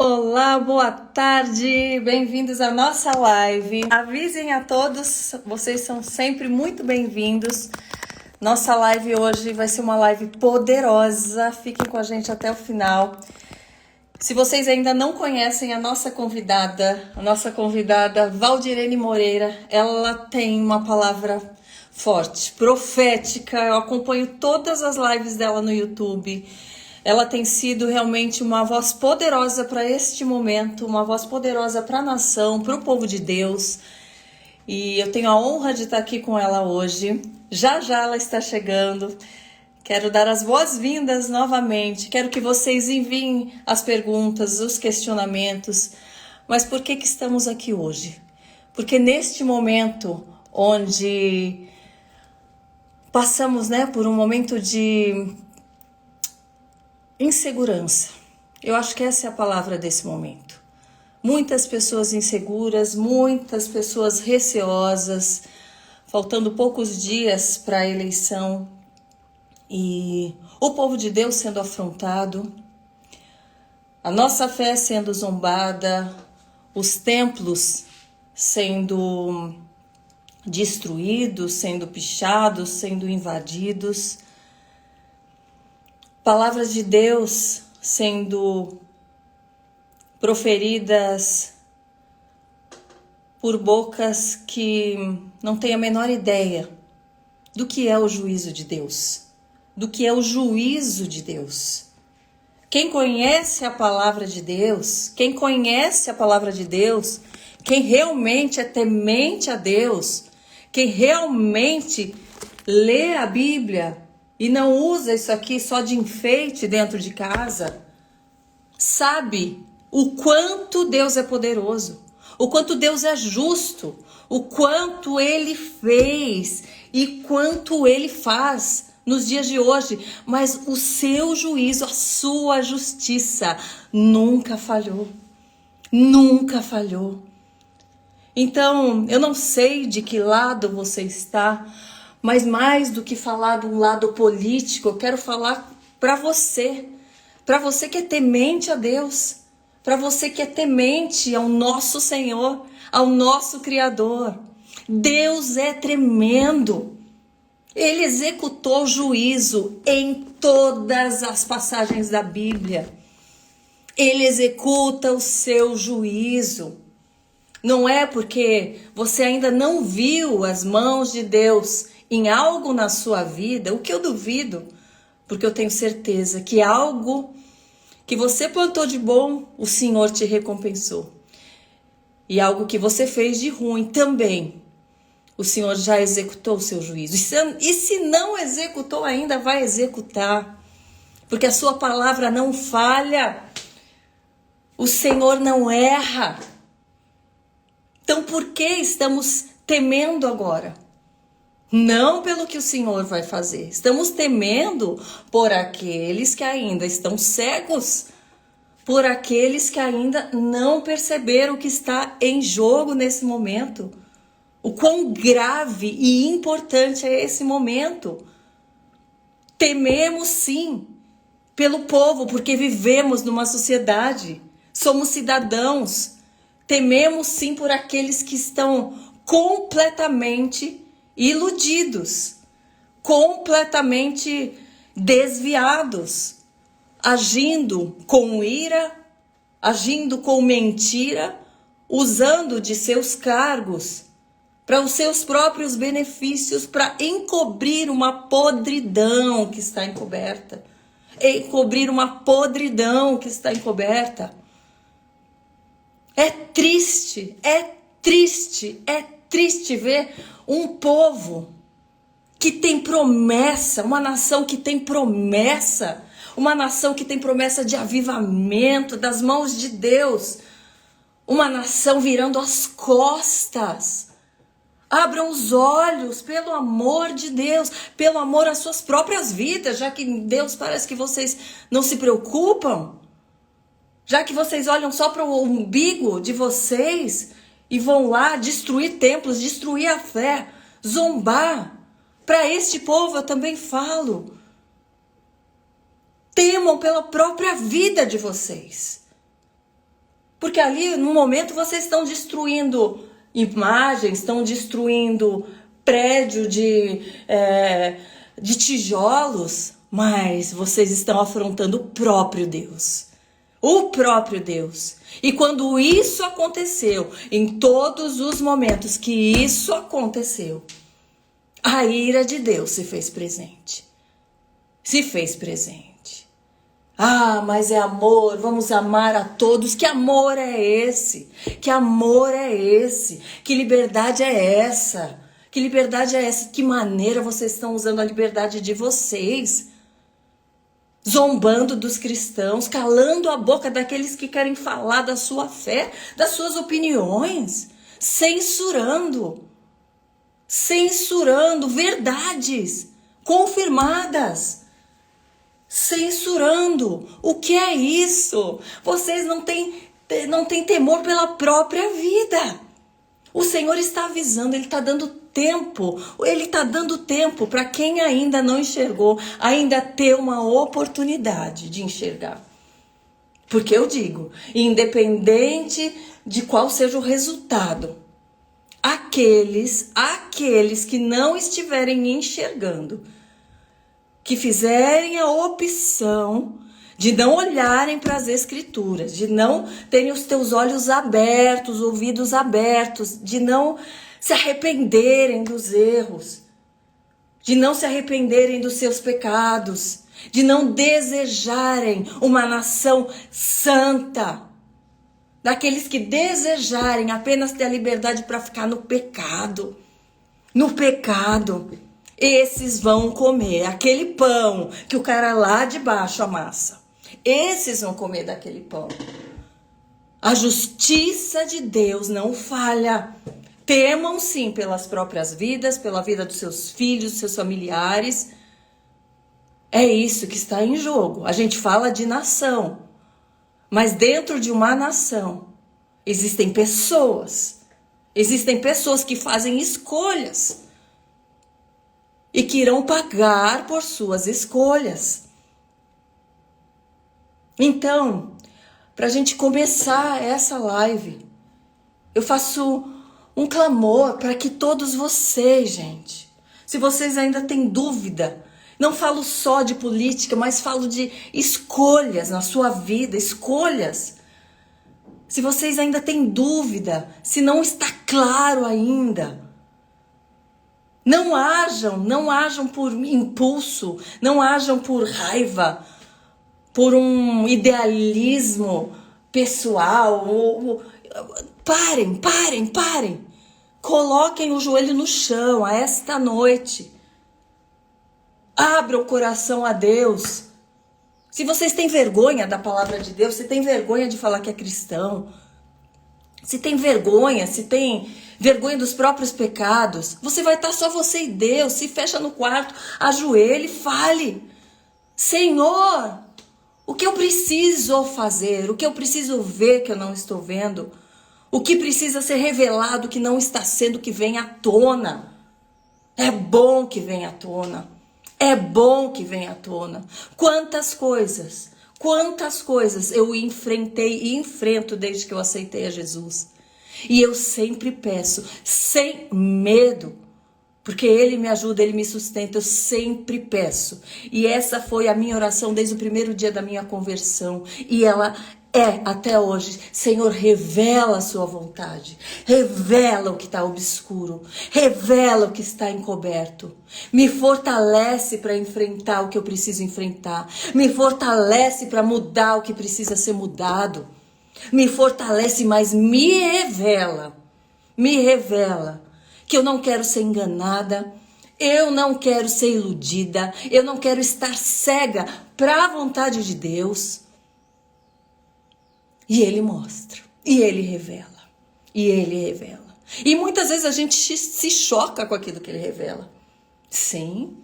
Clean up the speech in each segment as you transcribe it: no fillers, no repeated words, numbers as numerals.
Olá, boa tarde, bem-vindos à nossa live. Avisem a todos, vocês são sempre muito bem-vindos. Nossa live hoje vai ser uma live poderosa, fiquem com a gente até o final. Se vocês ainda não conhecem a nossa convidada Valdirene Moreira, ela tem uma palavra forte, profética. Eu acompanho todas as lives dela no YouTube. Ela tem sido realmente uma voz poderosa para este momento, uma voz poderosa para a nação, para o povo de Deus. E eu tenho a honra de estar aqui com ela hoje. Já já ela está chegando. Quero dar as boas-vindas novamente. Quero que vocês enviem as perguntas, os questionamentos. Mas por que estamos aqui hoje? Porque neste momento onde passamos, por um momento de insegurança. Eu acho que essa é a palavra desse momento. Muitas pessoas inseguras, muitas pessoas receosas, faltando poucos dias para a eleição e o povo de Deus sendo afrontado, a nossa fé sendo zombada, os templos sendo destruídos, sendo pichados, sendo invadidos, palavras de Deus sendo proferidas por bocas que não têm a menor ideia do que é o juízo de Deus, do que é o juízo de Deus. Quem conhece a palavra de Deus, quem realmente é temente a Deus, quem realmente lê a Bíblia e não usa isso aqui só de enfeite dentro de casa, sabe o quanto Deus é poderoso, o quanto Deus é justo, o quanto Ele fez e quanto Ele faz nos dias de hoje. Mas o seu juízo, a sua justiça nunca falhou, nunca falhou. Então, eu não sei de que lado você está, mas mais do que falar do lado político, eu quero falar para você que é temente a Deus, para você que é temente ao nosso Senhor, ao nosso Criador. Deus é tremendo. Ele executou juízo em todas as passagens da Bíblia. Ele executa o seu juízo. Não é porque você ainda não viu as mãos de Deus em algo na sua vida, o que eu duvido, porque eu tenho certeza que algo que você plantou de bom, o Senhor te recompensou. E algo que você fez de ruim também, o Senhor já executou o seu juízo. E se não executou ainda, vai executar, porque a sua palavra não falha, o Senhor não erra. Então, por que estamos temendo agora? Não pelo que o Senhor vai fazer. Estamos temendo por aqueles que ainda estão cegos, por aqueles que ainda não perceberam o que está em jogo nesse momento. O quão grave e importante é esse momento. Tememos sim pelo povo, porque vivemos numa sociedade, somos cidadãos. Tememos sim por aqueles que estão completamente iludidos, completamente desviados, agindo com ira, agindo com mentira, usando de seus cargos para os seus próprios benefícios, para encobrir uma podridão que está encoberta. Encobrir uma podridão que está encoberta. É triste ver um povo que tem promessa, uma nação que tem promessa, uma nação que tem promessa de avivamento das mãos de Deus, uma nação virando as costas. Abram os olhos, pelo amor de Deus, pelo amor às suas próprias vidas, já que Deus parece que vocês não se preocupam. Já que vocês olham só para o umbigo de vocês e vão lá destruir templos, destruir a fé, zombar. Para este povo eu também falo. Temam pela própria vida de vocês. Porque ali, no momento, vocês estão destruindo imagens, estão destruindo prédio de tijolos, mas vocês estão afrontando o próprio Deus. O próprio Deus. E quando isso aconteceu, em todos os momentos que isso aconteceu, a ira de Deus se fez presente. Se fez presente. Ah, mas é amor, vamos amar a todos. Que amor é esse? Que amor é esse? Que liberdade é essa? Que liberdade é essa? Que maneira vocês estão usando a liberdade de vocês? Zombando dos cristãos, calando a boca daqueles que querem falar da sua fé, das suas opiniões, censurando verdades confirmadas. Censurando. O que é isso? Vocês não têm temor pela própria vida. O Senhor está avisando, Ele está dando tempo. Ele está dando tempo para quem ainda não enxergou, ainda ter uma oportunidade de enxergar. Porque eu digo, independente de qual seja o resultado, aqueles que não estiverem enxergando, que fizerem a opção de não olharem para as Escrituras, de não terem os teus olhos abertos, ouvidos abertos, de não se arrependerem dos erros, de não se arrependerem dos seus pecados, de não desejarem uma nação santa, daqueles que desejarem apenas ter a liberdade para ficar no pecado, esses vão comer aquele pão que o cara lá de baixo amassa. Esses vão comer daquele pão. A justiça de Deus não falha. Temam sim pelas próprias vidas, pela vida dos seus filhos, dos seus familiares. É isso que está em jogo. A gente fala de nação, mas dentro de uma nação existem pessoas que fazem escolhas e que irão pagar por suas escolhas. Então, para a gente começar essa live, eu faço um clamor para que todos vocês, gente, se vocês ainda têm dúvida, não falo só de política, mas falo de escolhas na sua vida, escolhas. Se vocês ainda têm dúvida, se não está claro ainda, não ajam por impulso, não ajam por raiva, por um idealismo pessoal. Parem. Coloquem o joelho no chão a esta noite. Abra o coração a Deus. Se vocês têm vergonha da palavra de Deus, se tem vergonha de falar que é cristão, se tem vergonha dos próprios pecados, você vai estar só você e Deus. Se fecha no quarto, ajoelhe e fale: Senhor, o que eu preciso fazer? O que eu preciso ver que eu não estou vendo? O que precisa ser revelado que não está sendo, que venha à tona? É bom que venha à tona. É bom que venha à tona. Quantas coisas eu enfrentei e enfrento desde que eu aceitei a Jesus. E eu sempre peço, sem medo, porque Ele me ajuda, Ele me sustenta, eu sempre peço. E essa foi a minha oração desde o primeiro dia da minha conversão. E ela é até hoje: Senhor, revela a sua vontade, revela o que está obscuro, revela o que está encoberto, me fortalece para enfrentar o que eu preciso enfrentar, me fortalece para mudar o que precisa ser mudado, me fortalece, mas me revela que eu não quero ser enganada, eu não quero ser iludida, eu não quero estar cega para a vontade de Deus. E Ele mostra, e Ele revela. E muitas vezes a gente se choca com aquilo que Ele revela. Sim,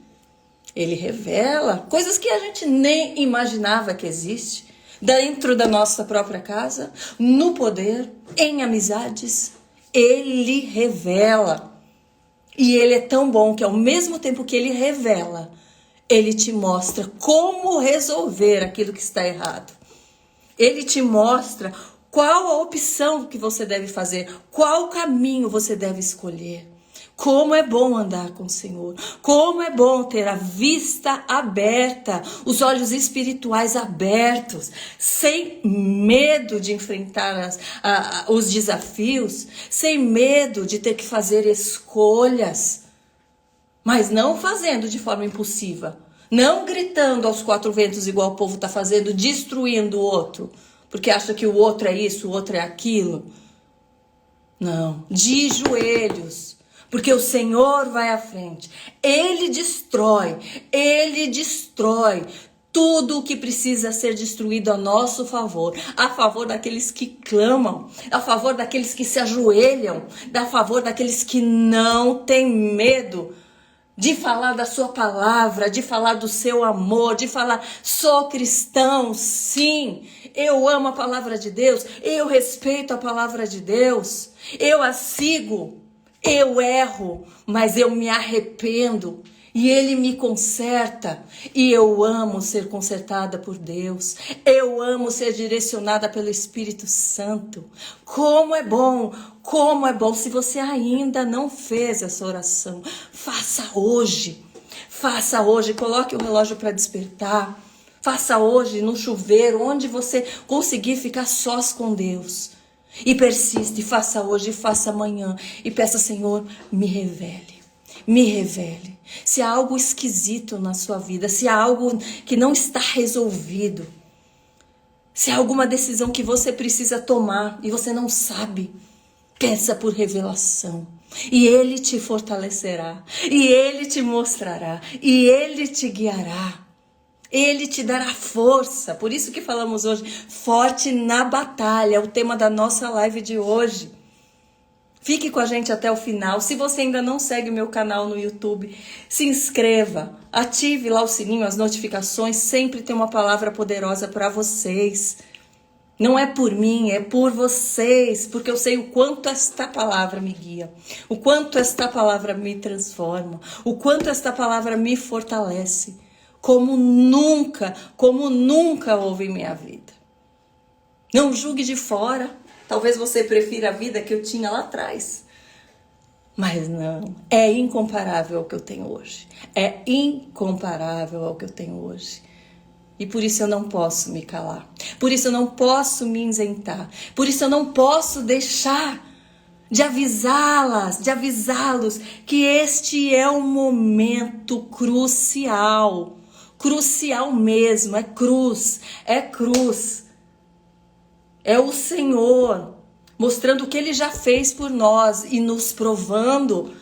Ele revela coisas que a gente nem imaginava que existe, dentro da nossa própria casa, no poder, em amizades. Ele revela. E Ele é tão bom que ao mesmo tempo que Ele revela, Ele te mostra como resolver aquilo que está errado. Ele te mostra Qual a opção que você deve fazer? Qual caminho você deve escolher? Como é bom andar com o Senhor. Como é bom ter a vista aberta, os olhos espirituais abertos, sem medo de enfrentar os desafios, sem medo de ter que fazer escolhas, mas não fazendo de forma impulsiva, não gritando aos quatro ventos igual o povo está fazendo, destruindo o outro, porque acha que o outro é isso, o outro é aquilo. Não, de joelhos. Porque o Senhor vai à frente. Ele destrói tudo o que precisa ser destruído a nosso favor. A favor daqueles que clamam, a favor daqueles que se ajoelham, a favor daqueles que não têm medo de falar da sua palavra, de falar do seu amor, de falar, sou cristão, sim, eu amo a palavra de Deus, eu respeito a palavra de Deus, eu a sigo. Eu erro, mas eu me arrependo e Ele me conserta. E eu amo ser consertada por Deus. Eu amo ser direcionada pelo Espírito Santo. Como é bom. Se você ainda não fez essa oração, faça hoje. Faça hoje, coloque o relógio para despertar. Faça hoje no chuveiro, onde você conseguir ficar sós com Deus. E persiste, faça hoje, faça amanhã. E peça, Senhor, me revele. Me revele. Se há algo esquisito na sua vida, se há algo que não está resolvido, se há alguma decisão que você precisa tomar e você não sabe, peça por revelação. E Ele te fortalecerá. E Ele te mostrará. E Ele te guiará. Ele te dará força. Por isso que falamos hoje, forte na batalha, é o tema da nossa live de hoje. Fique com a gente até o final. Se você ainda não segue o meu canal no YouTube, se inscreva, ative lá o sininho, as notificações, sempre tem uma palavra poderosa para vocês. Não é por mim, é por vocês, porque eu sei o quanto esta palavra me guia, o quanto esta palavra me transforma, o quanto esta palavra me fortalece. Como nunca houve em minha vida. Não julgue de fora. Talvez você prefira a vida que eu tinha lá atrás. Mas não, é incomparável ao que eu tenho hoje. É incomparável ao que eu tenho hoje. E por isso eu não posso me calar. Por isso eu não posso me isentar. Por isso eu não posso deixar de avisá-los que este é um momento crucial. Crucial mesmo, é cruz. É o Senhor mostrando o que Ele já fez por nós e nos provando.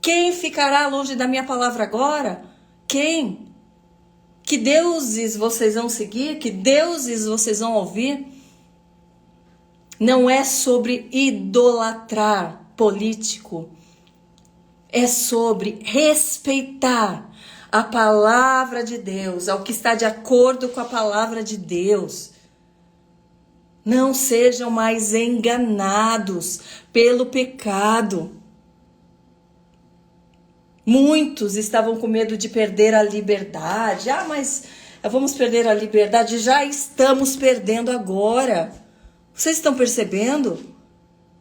Quem ficará longe da minha palavra agora? Quem? Que deuses vocês vão seguir? Que deuses vocês vão ouvir? Não é sobre idolatrar político. É sobre respeitar a palavra de Deus, ao que está de acordo com a palavra de Deus. Não sejam mais enganados pelo pecado. Muitos estavam com medo de perder a liberdade. Mas vamos perder a liberdade? Já estamos perdendo agora. Vocês estão percebendo?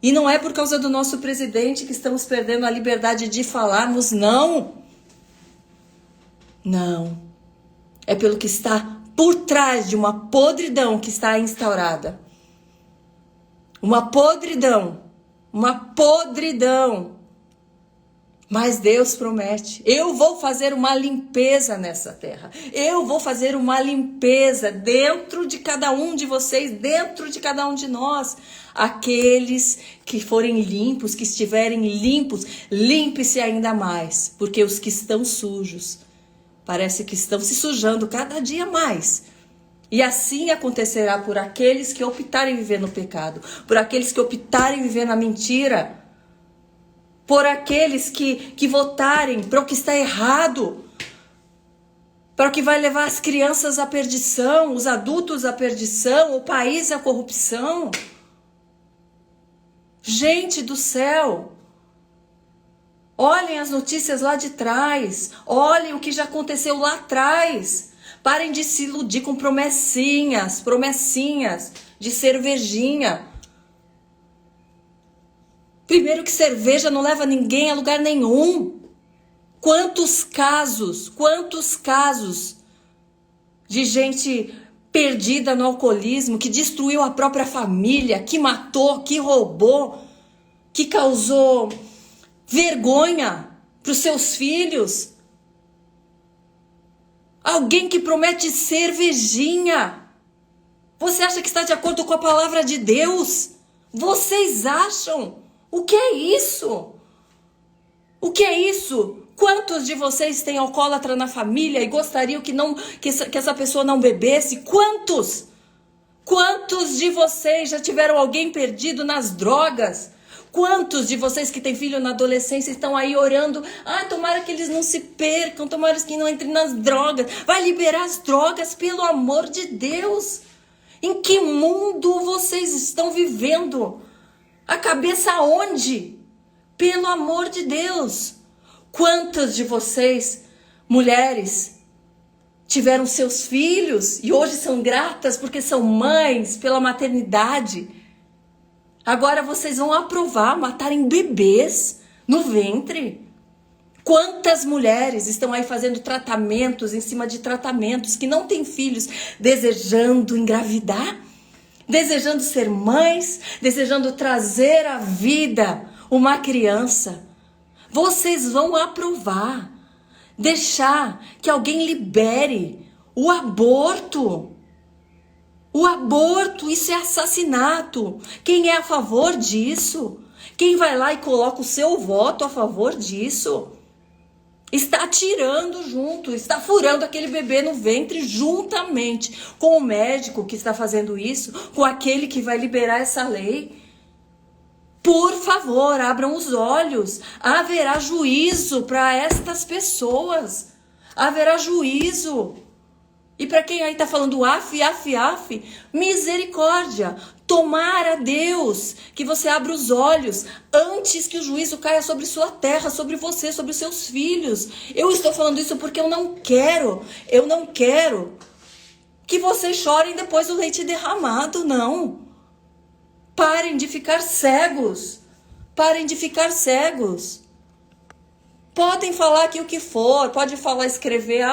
E não é por causa do nosso presidente que estamos perdendo a liberdade de falarmos, não. Não, é pelo que está por trás de uma podridão que está instaurada. Uma podridão. Mas Deus promete, eu vou fazer uma limpeza nessa terra. Eu vou fazer uma limpeza dentro de cada um de vocês, dentro de cada um de nós. Aqueles que forem limpos, que estiverem limpos, limpe-se ainda mais, porque os que estão sujos parece que estão se sujando cada dia mais. E assim acontecerá por aqueles que optarem viver no pecado, por aqueles que optarem viver na mentira, por aqueles que votarem para o que está errado, para o que vai levar as crianças à perdição, os adultos à perdição, o país à corrupção. Gente do céu! Olhem as notícias lá de trás. Olhem o que já aconteceu lá atrás. Parem de se iludir com promessinhas de cervejinha. Primeiro que cerveja não leva ninguém a lugar nenhum. Quantos casos de gente perdida no alcoolismo, que destruiu a própria família, que matou, que roubou, que causou vergonha para os seus filhos. Alguém que promete cervejinha. Você acha que está de acordo com a palavra de Deus? Vocês acham? O que é isso? O que é isso? Quantos de vocês têm alcoólatra na família e gostariam que essa pessoa não bebesse? Quantos? Quantos de vocês já tiveram alguém perdido nas drogas? Quantos de vocês que têm filho na adolescência estão aí orando? Tomara que eles não se percam, tomara que não entrem nas drogas. Vai liberar as drogas, pelo amor de Deus. Em que mundo vocês estão vivendo? A cabeça aonde? Pelo amor de Deus. Quantas de vocês, mulheres, tiveram seus filhos e hoje são gratas porque são mães pela maternidade? Agora vocês vão aprovar matarem bebês no ventre? Quantas mulheres estão aí fazendo tratamentos em cima de tratamentos, que não têm filhos, desejando engravidar, desejando ser mães, desejando trazer à vida uma criança? Vocês vão aprovar, deixar que alguém libere o aborto. O aborto, isso é assassinato. Quem é a favor disso? Quem vai lá e coloca o seu voto a favor disso? Está tirando junto, está furando aquele bebê no ventre juntamente com o médico que está fazendo isso, com aquele que vai liberar essa lei. Por favor, abram os olhos. Haverá juízo para estas pessoas. Haverá juízo. E para quem aí está falando af, misericórdia. Tomara, Deus, que você abra os olhos antes que o juízo caia sobre sua terra, sobre você, sobre os seus filhos. Eu estou falando isso porque eu não quero que vocês chorem depois do leite derramado, não. Parem de ficar cegos. Parem de ficar cegos. Podem falar aqui o que for, pode falar, escrever,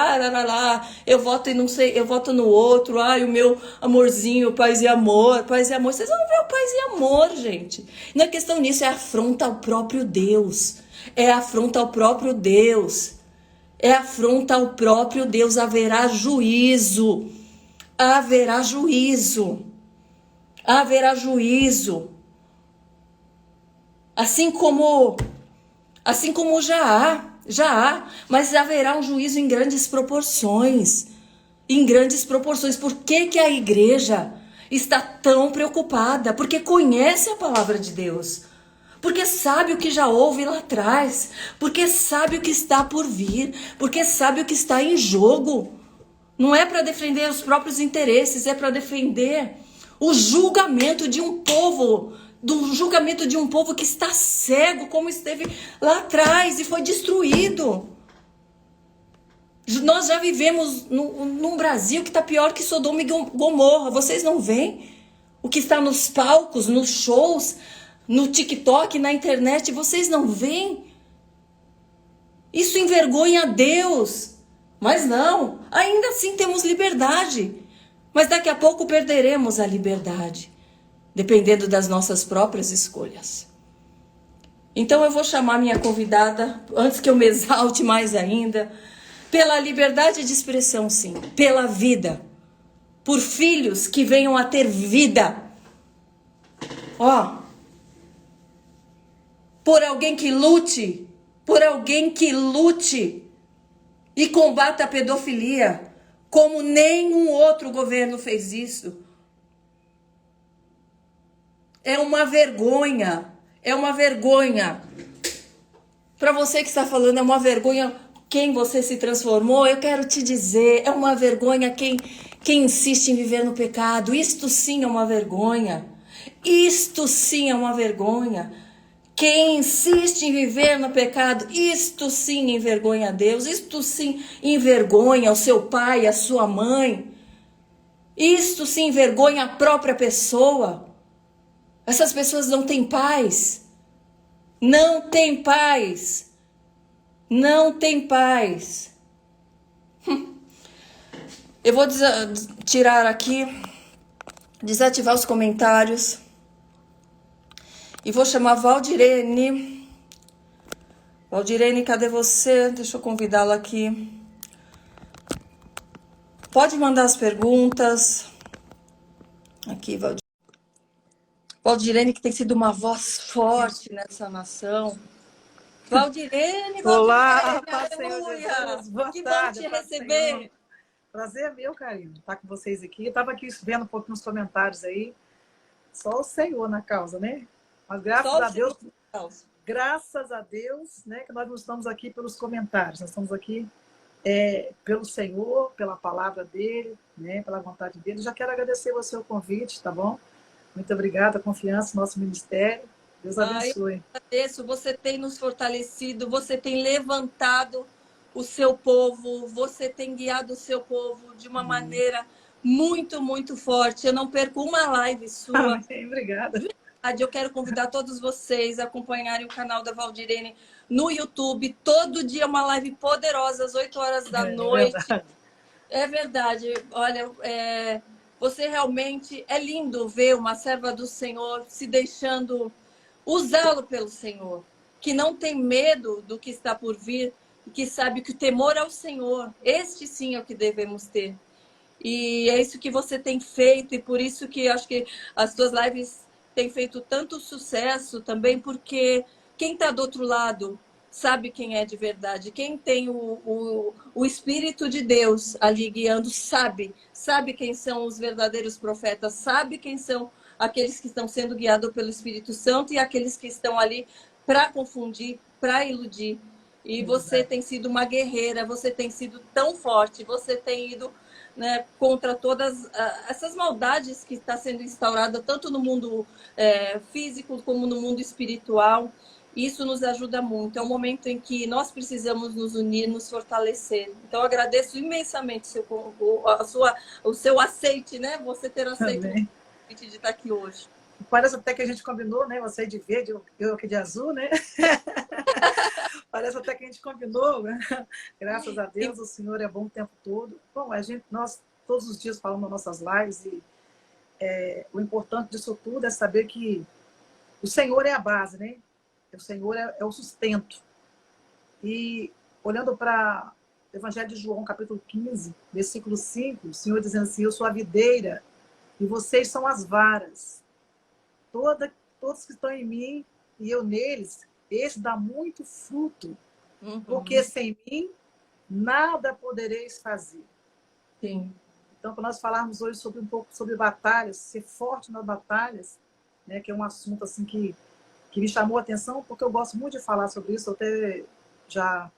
eu voto e não sei, eu voto no outro, o meu amorzinho, paz e amor. Vocês vão ver o paz e amor, gente. Não é questão nisso, é afronta ao próprio Deus. É afronta ao próprio Deus. É afronta ao próprio Deus. Haverá juízo. Haverá juízo. Haverá juízo. Assim como já há, mas haverá um juízo em grandes proporções. Em grandes proporções. Por que a igreja está tão preocupada? Porque conhece a palavra de Deus. Porque sabe o que já houve lá atrás. Porque sabe o que está por vir. Porque sabe o que está em jogo. Não é para defender os próprios interesses, é para defender o julgamento de um povo, do julgamento de um povo que está cego, como esteve lá atrás e foi destruído. Nós já vivemos num Brasil que está pior que Sodoma e Gomorra. Vocês não veem o que está nos palcos, nos shows, no TikTok, na internet? Vocês não veem? Isso envergonha a Deus. Mas não, ainda assim temos liberdade. Mas daqui a pouco perderemos a liberdade, dependendo das nossas próprias escolhas. Então eu vou chamar minha convidada, antes que eu me exalte mais ainda, pela liberdade de expressão, sim, pela vida, por filhos que venham a ter vida. Por alguém que lute, e combata a pedofilia, como nenhum outro governo fez isso. É uma vergonha. Para você que está falando, é uma vergonha quem você se transformou. Eu quero te dizer, é uma vergonha quem insiste em viver no pecado. Isto sim é uma vergonha. Quem insiste em viver no pecado, isto sim envergonha a Deus, isto sim envergonha o seu pai, a sua mãe, isto sim envergonha a própria pessoa. Essas pessoas não têm paz, Não tem paz. Não tem paz. Eu vou tirar aqui, desativar os comentários. E vou chamar Valdirene. Valdirene, cadê você? Deixa eu convidá-la aqui. Pode mandar as perguntas. Aqui, Valdirene. Valdirene, que tem sido uma voz forte nessa nação. Valdirene, Olá, Valdirene, Senhor aleluia! Jesus. Boa Que tarde, bom te paz do receber. Senhor. Prazer é meu, carinho, estar com vocês aqui. Eu estava aqui vendo um pouco nos comentários aí. Só o Senhor na causa, né? Mas Só o Senhor. graças a Deus, né, que nós não estamos aqui pelos comentários. Nós estamos aqui pelo Senhor, pela palavra dele, né, pela vontade dele. Já quero agradecer você o convite, tá bom? Muito obrigada, a confiança no nosso ministério. Deus abençoe. Eu agradeço, você tem nos fortalecido, você tem levantado o seu povo, você tem guiado o seu povo de uma maneira muito, muito forte. Eu não perco uma live sua. Amém, obrigada. Eu quero convidar todos vocês a acompanharem o canal da Valdirene no YouTube. Todo dia uma live poderosa, às 8 horas da noite. Verdade. É verdade. Olha, você realmente... É lindo ver uma serva do Senhor se deixando usá-lo pelo Senhor, que não tem medo do que está por vir, e que sabe que o temor ao Senhor, este sim é o que devemos ter. E é isso que você tem feito, e por isso que eu acho que as suas lives têm feito tanto sucesso também, porque quem está do outro lado sabe quem é de verdade. Quem tem o Espírito de Deus ali guiando, sabe quem são os verdadeiros profetas, sabe quem são aqueles que estão sendo guiados pelo Espírito Santo e aqueles que estão ali para confundir, para iludir. E você tem sido uma guerreira, você tem sido tão forte, você tem ido, né, contra todas essas maldades que está sendo instaurada tanto no mundo físico como no mundo espiritual. Isso nos ajuda muito. É um momento em que nós precisamos nos unir, nos fortalecer. Então, eu agradeço imensamente o seu aceite, né? Você ter aceito o convite de estar aqui hoje. Parece até que a gente combinou, né? Você de verde, eu aqui de azul, né? Parece até que a gente combinou, né? Graças a Deus, o Senhor é bom o tempo todo. Bom, nós todos os dias falamos nas nossas lives e o importante disso tudo é saber que o Senhor é a base, né? O Senhor é o sustento. E olhando para o Evangelho de João, capítulo 15, versículo 5, o Senhor dizendo assim: eu sou a videira e vocês são as varas. Todos que estão em mim e eu neles, esse dá muito fruto, porque sem mim nada podereis fazer. Sim. Então, para nós falarmos hoje um pouco sobre batalhas, ser forte nas batalhas, né, que é um assunto assim que me chamou a atenção, porque eu gosto muito de falar sobre isso. Eu até já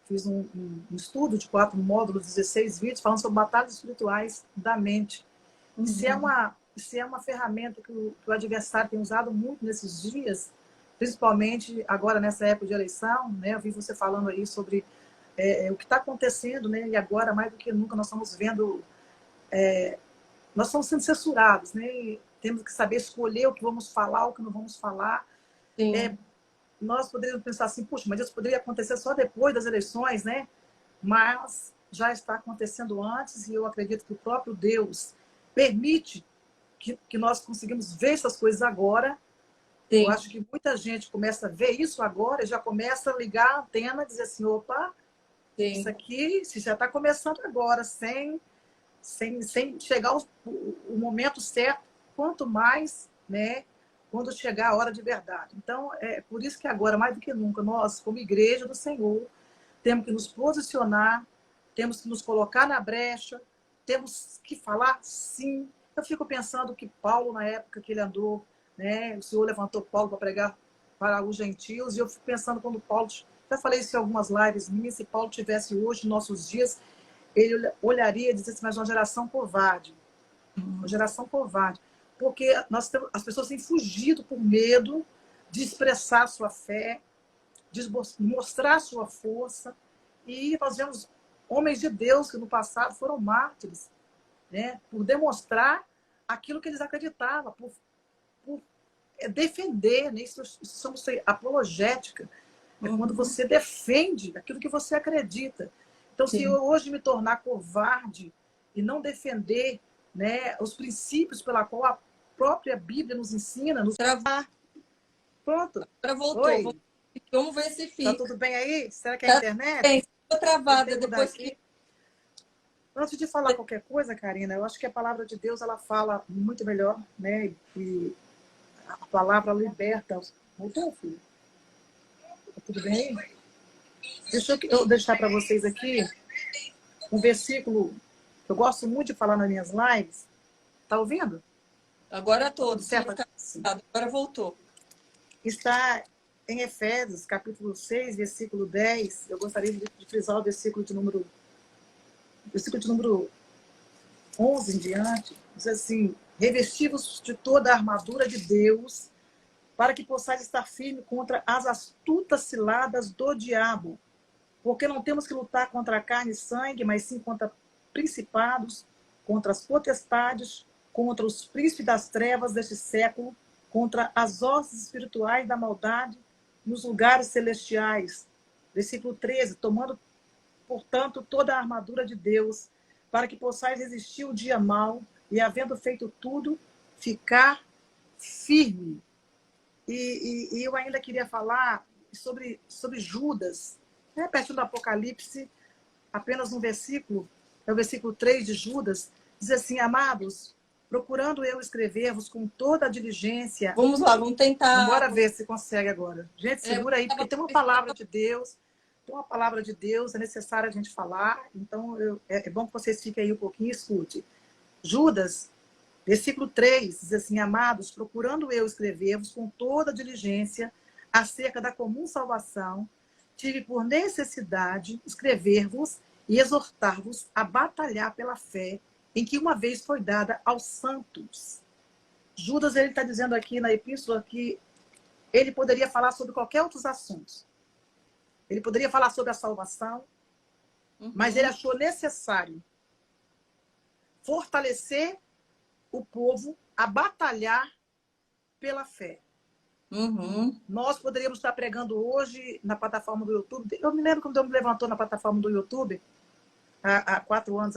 fiz um estudo de 4 módulos, 16 vídeos, falando sobre batalhas espirituais da mente. Se é uma ferramenta que o adversário tem usado muito nesses dias, principalmente agora nessa época de eleição, né? Eu vi você falando aí sobre o que está acontecendo, né? E agora, mais do que nunca, nós estamos vendo... nós estamos sendo censurados, né? E temos que saber escolher o que vamos falar, o que não vamos falar. Nós poderíamos pensar assim, puxa, mas isso poderia acontecer só depois das eleições, né? Mas já está acontecendo antes, e eu acredito que o próprio Deus permite que nós conseguimos ver essas coisas agora. Sim. Eu acho que muita gente começa a ver isso agora e já começa a ligar a antena e dizer assim, opa, sim, isso aqui já está começando agora, sem chegar o momento certo, quanto mais, né, quando chegar a hora de verdade. Então, é por isso que agora, mais do que nunca, nós, como igreja do Senhor, temos que nos posicionar, temos que nos colocar na brecha, temos que falar sim. Eu fico pensando que Paulo, na época que ele andou, né, o Senhor levantou Paulo para pregar para os gentios, e eu fico pensando quando Paulo, já falei isso em algumas lives minhas, se Paulo tivesse hoje, nossos dias, ele olharia e dizia assim, mas uma geração covarde. Uma geração covarde. Porque as pessoas têm fugido por medo de expressar sua fé, de mostrar sua força. E nós vemos homens de Deus que no passado foram mártires, né, por demonstrar aquilo que eles acreditavam, por defender, né? Isso somos apologética. É quando você defende aquilo que você acredita. Então, se eu hoje me tornar covarde e não defender, né, os princípios pela qual a própria Bíblia nos ensina, nos... Pronto. Agora voltou. Oi. Vamos ver se fica. Tá tudo bem aí? Será que é a internet? Bem, ficou travada depois que... Antes de falar qualquer coisa, Karina, eu acho que a palavra de Deus, ela fala muito melhor, né? E a palavra liberta. Voltou, filho? Tá tudo bem aí? Deixa eu deixar para vocês aqui um versículo que eu gosto muito de falar nas minhas lives. Tá ouvindo? Agora todo, certo? Agora voltou. Está em Efésios, capítulo 6, versículo 10. Eu gostaria de frisar o versículo de número 11 em diante. Diz assim: revestivos de toda a armadura de Deus, para que possais estar firme contra as astutas ciladas do diabo. Porque não temos que lutar contra a carne e sangue, mas sim contra principados, contra as potestades, contra os príncipes das trevas deste século, contra as hostes espirituais da maldade nos lugares celestiais. Versículo 13, tomando, portanto, toda a armadura de Deus, para que possais resistir o dia mau e, havendo feito tudo, ficar firme. E eu ainda queria falar sobre Judas, né? Perto do Apocalipse, apenas um versículo, é o versículo 3 de Judas, diz assim: amados, procurando eu escrever-vos com toda a diligência. Vamos lá, vamos tentar. Bora ver se consegue agora. Gente, segura aí, porque tem uma palavra de Deus. Tem uma palavra de Deus, é necessário a gente falar. Então, é bom que vocês fiquem aí um pouquinho e escute. Judas, versículo 3, diz assim: amados, procurando eu escrever-vos com toda a diligência acerca da comum salvação, tive por necessidade escrever-vos e exortar-vos a batalhar pela fé em que uma vez foi dada aos santos. Judas, ele está dizendo aqui na epístola que ele poderia falar sobre qualquer outros assuntos. Ele poderia falar sobre a salvação, mas ele achou necessário fortalecer o povo a batalhar pela fé. Nós poderíamos estar pregando hoje na plataforma do YouTube. Eu me lembro quando eu me levantou na plataforma do YouTube, há 4 anos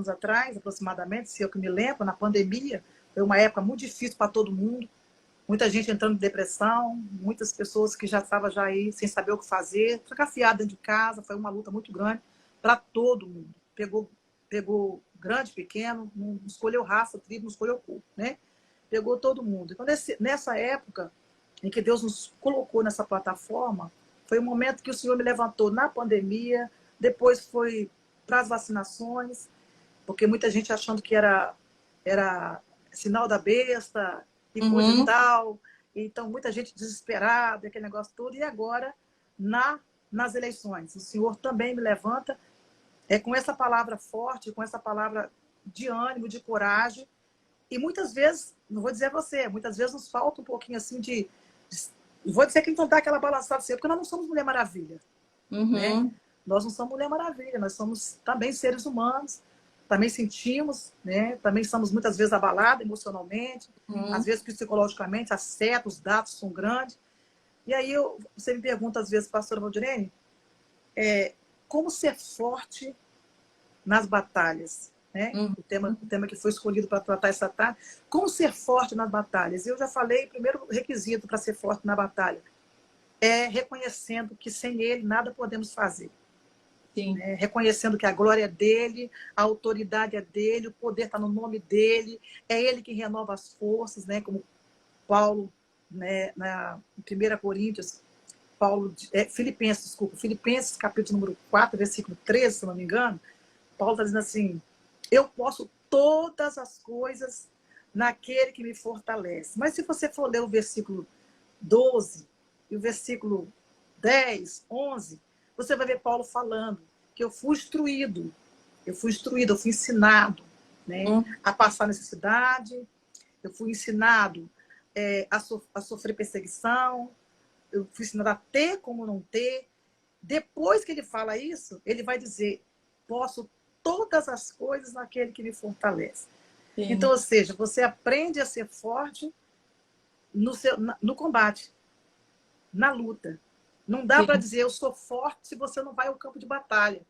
atrás, aproximadamente, se eu que me lembro, na pandemia. Foi uma época muito difícil para todo mundo. Muita gente entrando em depressão, muitas pessoas que já estavam já aí sem saber o que fazer, trancafiada dentro de casa. Foi uma luta muito grande para todo mundo. Pegou grande, pequeno, não escolheu raça, tribo, não escolheu cor, né? Pegou todo mundo. Então, nessa época em que Deus nos colocou nessa plataforma, foi o momento que o Senhor me levantou na pandemia, depois foi para as vacinações, porque muita gente achando que era sinal da besta e coisa e tal. Então, muita gente desesperada, aquele negócio todo. E agora, nas eleições, o Senhor também me levanta com essa palavra forte, com essa palavra de ânimo, de coragem. E muitas vezes, não vou dizer a você, muitas vezes nos falta um pouquinho assim vou dizer que então dá aquela balançada assim, porque nós não somos Mulher Maravilha. Né? Nós não somos Mulher Maravilha, nós somos também seres humanos, também sentimos, né? Também estamos muitas vezes abalados emocionalmente, às vezes psicologicamente, as setas, os dados são grandes. E aí você me pergunta às vezes, pastora Valdirene, como ser forte nas batalhas? Né? O tema que foi escolhido para tratar essa tarde. Como ser forte nas batalhas? Eu já falei, o primeiro requisito para ser forte na batalha é reconhecendo que sem ele nada podemos fazer. Né? Reconhecendo que a glória é dele, a autoridade é dele, o poder está no nome dele, é ele que renova as forças, né? Como Paulo, né? Em 1 Coríntios, Filipenses, capítulo número 4, versículo 13, se não me engano, Paulo está dizendo assim: eu posso todas as coisas naquele que me fortalece. Mas se você for ler o versículo 12 e o versículo 10, 11, você vai ver Paulo falando que eu fui instruído, eu fui ensinado, né, a passar necessidade, eu fui ensinado a sofrer perseguição, eu fui ensinado a ter como não ter. Depois que ele fala isso, ele vai dizer: posso todas as coisas naquele que me fortalece. Então, ou seja, você aprende a ser forte no combate, na luta. Não dá para Sim, dizer eu sou forte se você não vai ao campo de batalha.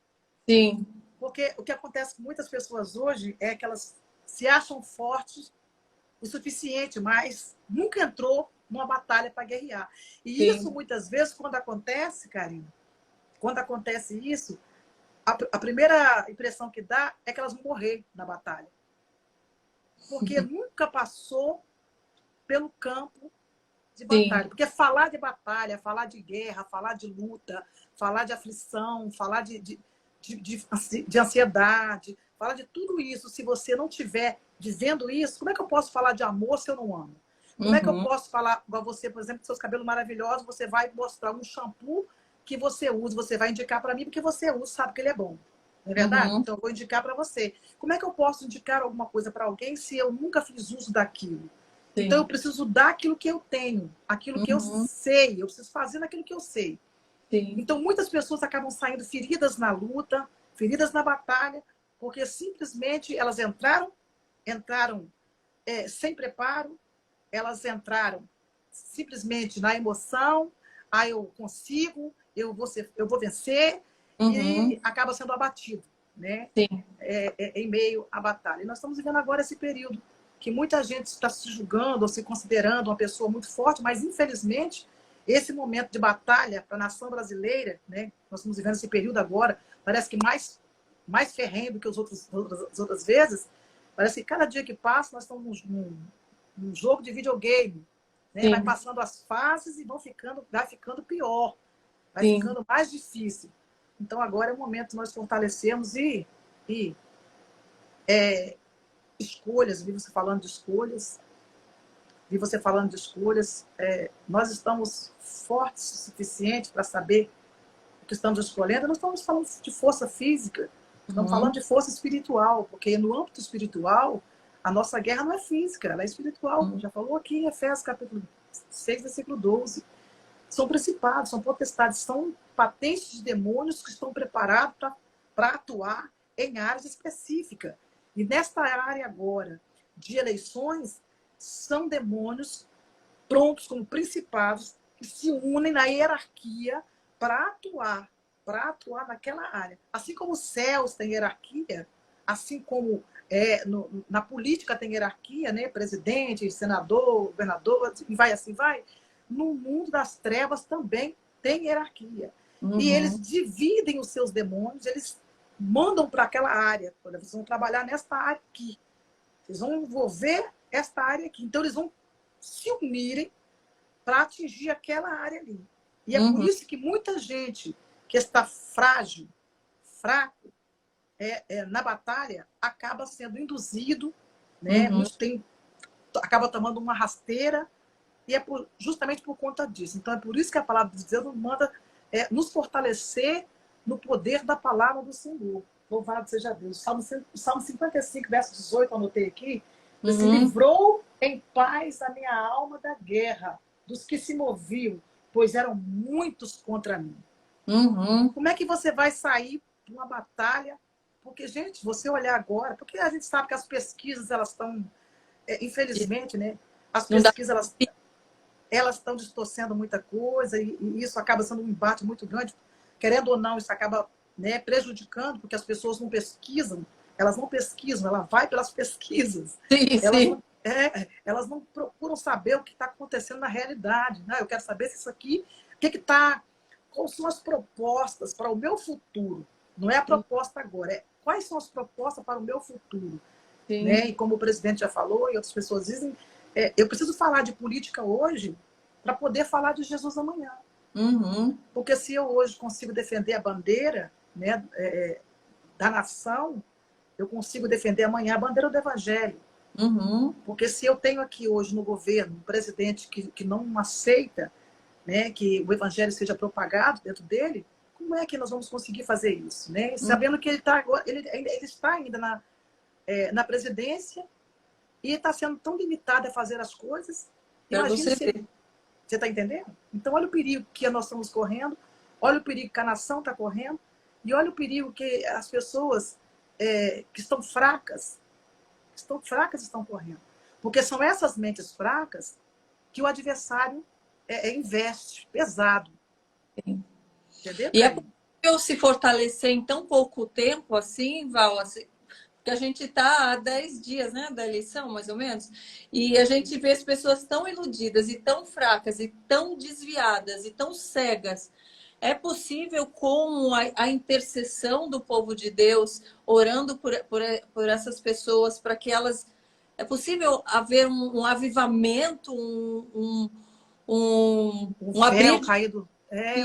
sim, Porque o que acontece com muitas pessoas hoje é que elas se acham fortes o suficiente, mas nunca entrou numa batalha para guerrear. E isso, sim. muitas vezes, quando acontece, Karina, quando acontece isso, a primeira impressão que dá é que elas vão morrer na batalha. Porque nunca passou pelo campo de batalha. Sim. Porque falar de batalha, falar de guerra, falar de luta, falar de aflição, falar de ansiedade, falar de tudo isso, se você não estiver dizendo isso, como é que eu posso falar de amor se eu não amo? Como é que eu Uhum, posso falar igual você, por exemplo, com seus cabelos maravilhosos, você vai mostrar um shampoo que você usa, você vai indicar para mim porque você usa, sabe que ele é bom. Não é verdade? uhum, Então eu vou indicar para você. Como é que eu posso indicar alguma coisa para alguém se eu nunca fiz uso daquilo? Então eu sim. preciso dar aquilo que eu tenho, aquilo que eu Uhum, sei, eu preciso fazer naquilo que eu sei. sim. Então muitas pessoas acabam saindo feridas na luta, feridas na batalha, porque simplesmente elas entraram sem preparo, elas entraram simplesmente na emoção, eu consigo, eu vou vencer, e Uhum, acaba sendo abatido, né? sim. Em meio à batalha. E nós estamos vivendo agora esse período que muita gente está se julgando ou se considerando uma pessoa muito forte, mas infelizmente esse momento de batalha para a nação brasileira, né? Nós estamos vivendo esse período agora, parece que mais ferrenho do que as outras vezes. Parece que cada dia que passa nós estamos num jogo de videogame, né? Vai Sim, passando as fases e vai ficando pior, vai sim. ficando mais difícil. Então agora é o momento de nós fortalecermos e escolhas, vi você falando de escolhas, nós estamos fortes o suficiente para saber o que estamos escolhendo. Não estamos falando de força física, estamos falando Uhum, de força espiritual, porque no âmbito espiritual, a nossa guerra não é física, ela é espiritual. uhum, Já falou aqui em Efésios capítulo 6, versículo 12. São principados, são potestades, são patentes de demônios que estão preparados para atuar em áreas específicas. E nesta área agora de eleições, são demônios prontos como principados que se unem na hierarquia para atuar naquela área. Assim como os céus têm hierarquia, assim como na política tem hierarquia, né? Presidente, senador, governador, e vai assim vai. No mundo das trevas também tem hierarquia. E eles uhum, dividem os seus demônios, eles mandam para aquela área. Eles vão trabalhar nesta área aqui. Eles vão envolver esta área aqui. Então, eles vão se unirem para atingir aquela área ali. E é por uhum, isso que muita gente que está frágil, fraco, na batalha, acaba sendo induzido, né? uhum. Acaba tomando uma rasteira, e justamente por conta disso. Então, é por isso que a palavra de Deus nos manda nos fortalecer no poder da palavra do Senhor. Louvado seja Deus. Salmo 55, verso 18, anotei aqui. Se Uhum, livrou em paz a minha alma da guerra, dos que se moviam, pois eram muitos contra mim. uhum. Como é que você vai sair de uma batalha? Porque, gente, você olhar agora, porque a gente sabe que as pesquisas, elas estão, infelizmente, né? As Não dá. pesquisas, elas estão distorcendo muita coisa e isso acaba sendo um embate muito grande. Querendo ou não, isso acaba, né, prejudicando, porque as pessoas não pesquisam, ela vai pelas pesquisas, Sim, sim. elas não procuram saber o que está acontecendo na realidade. Né? Eu quero saber se isso aqui, o que está, quais são as propostas para o meu futuro. Não é a proposta agora, quais são as propostas para o meu futuro. Sim. Né? E como o presidente já falou, e outras pessoas dizem, eu preciso falar de política hoje para poder falar de Jesus amanhã. Uhum, Porque se eu hoje consigo defender a bandeira, né, da nação, eu consigo defender amanhã a bandeira do evangelho. uhum. Porque se eu tenho aqui hoje no governo um presidente que não aceita, né, que o evangelho seja propagado dentro dele, como é que nós vamos conseguir fazer isso? Né? Uhum. Sabendo que ele está ainda na presidência e está sendo tão limitado a fazer as coisas. Para Imagine você se ele. ver. Você está entendendo? Então, olha o perigo que nós estamos correndo, olha o perigo que a nação está correndo, e olha o perigo que as pessoas que estão fracas estão correndo. Porque são essas mentes fracas que o adversário investe pesado. Sim. Entendeu, E é Karine? possível se fortalecer em tão pouco tempo assim, Val, assim, porque a gente está há 10 dias, né, da eleição, mais ou menos, e a gente vê as pessoas tão iludidas e tão fracas e tão desviadas e tão cegas. É possível, com a intercessão do povo de Deus, orando por essas pessoas, para que elas. É possível haver um avivamento, Um um véu abrir de caído,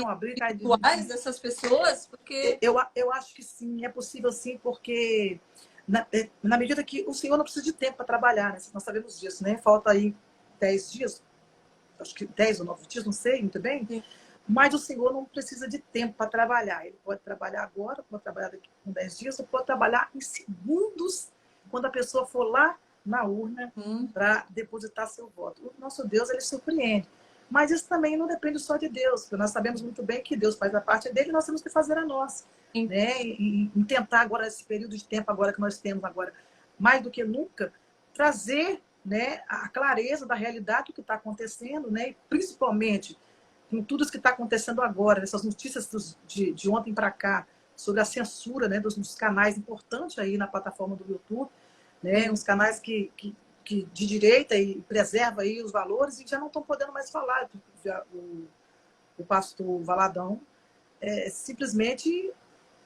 um abrir caído. espirituais dessas pessoas, porque. Eu acho que sim, é possível sim, porque na medida que o Senhor não precisa de tempo para trabalhar, né? Nós sabemos disso, né? Falta aí 10 dias, acho que 10 ou 9 dias, não sei muito bem, mas o Senhor não precisa de tempo para trabalhar. Ele pode trabalhar agora, pode trabalhar daqui com 10 dias, ou pode trabalhar em segundos, quando a pessoa for lá na urna para depositar seu voto. O nosso Deus, ele surpreende. Mas isso também não depende só de Deus, porque nós sabemos muito bem que Deus faz a parte dele e nós temos que fazer a nossa. Né? E tentar agora, esse período de tempo agora que nós temos agora, mais do que nunca, trazer, né, a clareza da realidade do que está acontecendo, né? E principalmente com tudo isso que está acontecendo agora, essas notícias de ontem para cá, sobre a censura, né, dos canais importantes aí na plataforma do YouTube, né, uns canais que de direita e preserva aí os valores e já não estão podendo mais falar. O pastor Valadão simplesmente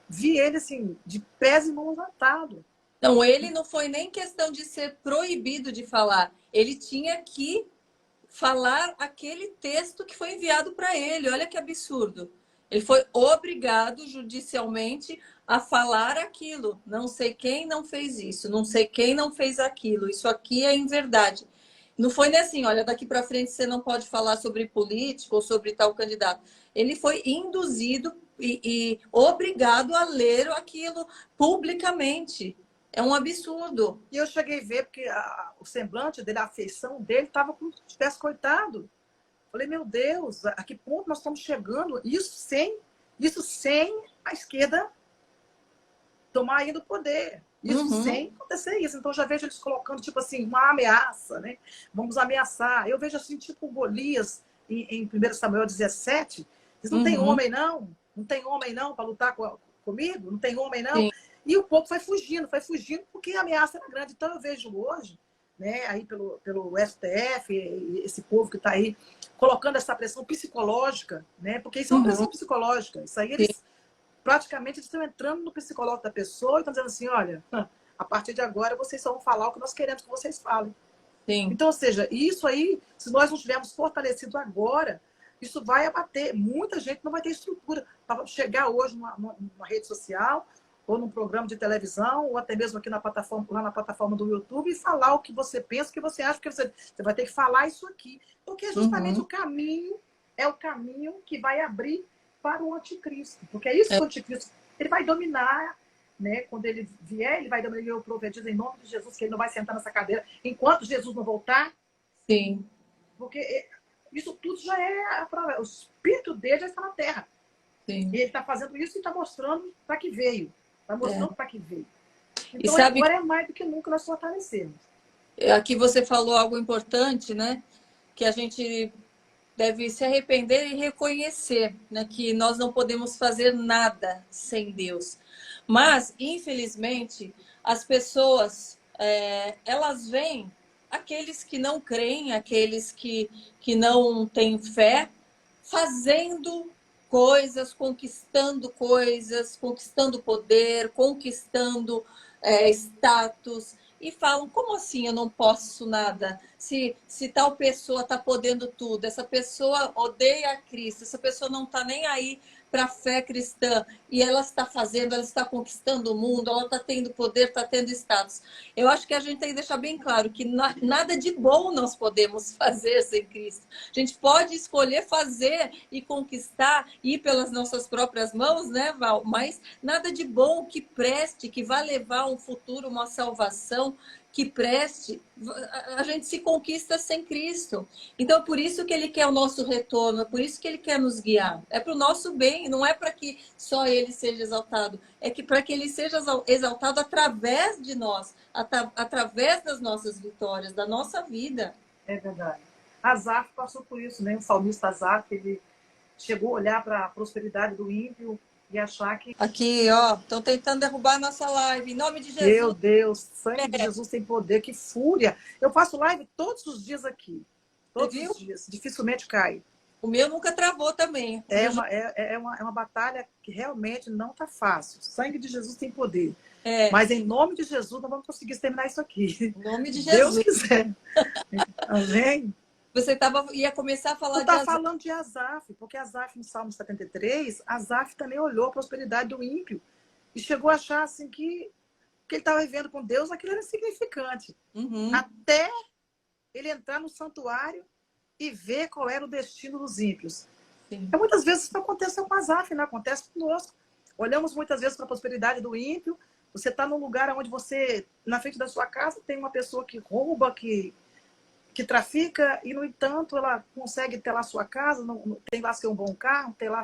vi ele assim, de pés e mãos atados. Não, ele não foi nem questão de ser proibido de falar. Ele tinha que falar aquele texto que foi enviado para ele. Olha que absurdo. Ele foi obrigado judicialmente a falar aquilo. Não sei quem não fez isso, não sei quem não fez aquilo. Isso aqui é inverdade. Não foi nem assim, olha, daqui para frente você não pode falar sobre político ou sobre tal candidato. Ele foi induzido e obrigado a ler aquilo publicamente. É um absurdo. E eu cheguei a ver, porque o semblante dele, a afeição dele, estava como se tivesse coitado. Falei, meu Deus, a que ponto nós estamos chegando? Isso sem a esquerda tomar ainda o poder. Isso sem acontecer isso. Então, eu já vejo eles colocando, tipo assim, uma ameaça, né? Vamos ameaçar. Eu vejo assim, tipo Golias, em 1 Samuel 17. Diz, não tem homem, não? Não tem homem, não, para lutar comigo? Não tem homem, não? Sim. E o povo foi fugindo porque a ameaça era grande. Então, eu vejo hoje, né, aí pelo STF, esse povo que está aí colocando essa pressão psicológica, né? Porque isso é uma pressão psicológica. Isso aí eles praticamente estão entrando no psicológico da pessoa e estão dizendo assim, olha, a partir de agora vocês só vão falar o que nós queremos que vocês falem. Sim. Então, ou seja, isso aí, se nós não tivermos fortalecido agora, isso vai abater. Muita gente não vai ter estrutura para chegar hoje numa rede social ou num programa de televisão, ou até mesmo aqui lá na plataforma do YouTube, e falar o que você pensa, o que você acha, porque você vai ter que falar isso aqui. Porque justamente o caminho é o caminho que vai abrir para o anticristo. Porque é isso que o anticristo, ele vai dominar, né? Quando ele vier, ele vai dominar. Eu profetizo em nome de Jesus que ele não vai sentar nessa cadeira enquanto Jesus não voltar. Sim. Porque isso tudo já é o espírito dele já está na terra. Sim. E ele está fazendo isso e está mostrando para que veio. Está mostrando para que veio. Então, sabe, agora é mais do que nunca nós fortalecemos. Aqui você falou algo importante, né? Que a gente deve se arrepender e reconhecer, né, que nós não podemos fazer nada sem Deus. Mas, infelizmente, as pessoas, elas veem aqueles que não creem, aqueles que não têm fé, fazendo coisas, conquistando poder, conquistando status, e falam, como assim eu não posso nada? Se tal pessoa está podendo tudo, essa pessoa odeia a Cristo, essa pessoa não está nem aí para a fé cristã, e ela está fazendo, ela está conquistando o mundo, ela está tendo poder, está tendo status. Eu acho que a gente tem que deixar bem claro que nada de bom nós podemos fazer sem Cristo. A gente pode escolher fazer e conquistar, ir pelas nossas próprias mãos, né, Val? Mas nada de bom que preste, que vá levar um futuro, uma salvação, que preste, a gente se conquista sem Cristo. Então, por isso que ele quer o nosso retorno, é por isso que ele quer nos guiar. É para o nosso bem, não é para que só ele seja exaltado, é que para que ele seja exaltado através de nós, através das nossas vitórias, da nossa vida. É verdade. Asaf passou por isso, né? O salmista Asaf, ele chegou a olhar para a prosperidade do ímpio e achar que, Aqui, ó, estão tentando derrubar a nossa live. Em nome de meu Jesus. Deus, sangue de Jesus tem poder, que fúria. Eu faço live todos os dias aqui. Você Todos viu? os dias. Dificilmente cai. O meu nunca travou também. O É meu uma, é uma batalha que realmente não está fácil. Sangue de Jesus tem poder. é, Mas em nome de Jesus, nós vamos conseguir terminar isso aqui. em nome de Se Deus Jesus. quiser. Amém? Ia começar a Tu falar de está Asaf. falando de Asaf, porque Asaf, no Salmo 73, Asaf também olhou a prosperidade do ímpio e chegou a achar assim que ele estava vivendo com Deus, aquilo era insignificante. Uhum, Até ele entrar no santuário e ver qual era o destino dos ímpios. sim. E muitas vezes isso não acontece com Asaf, não acontece conosco. Olhamos muitas vezes para a prosperidade do ímpio, você está num lugar onde você, na frente da sua casa, tem uma pessoa que rouba, que trafica, e, no entanto, ela consegue ter lá a sua casa, tem lá seu bom carro, tem lá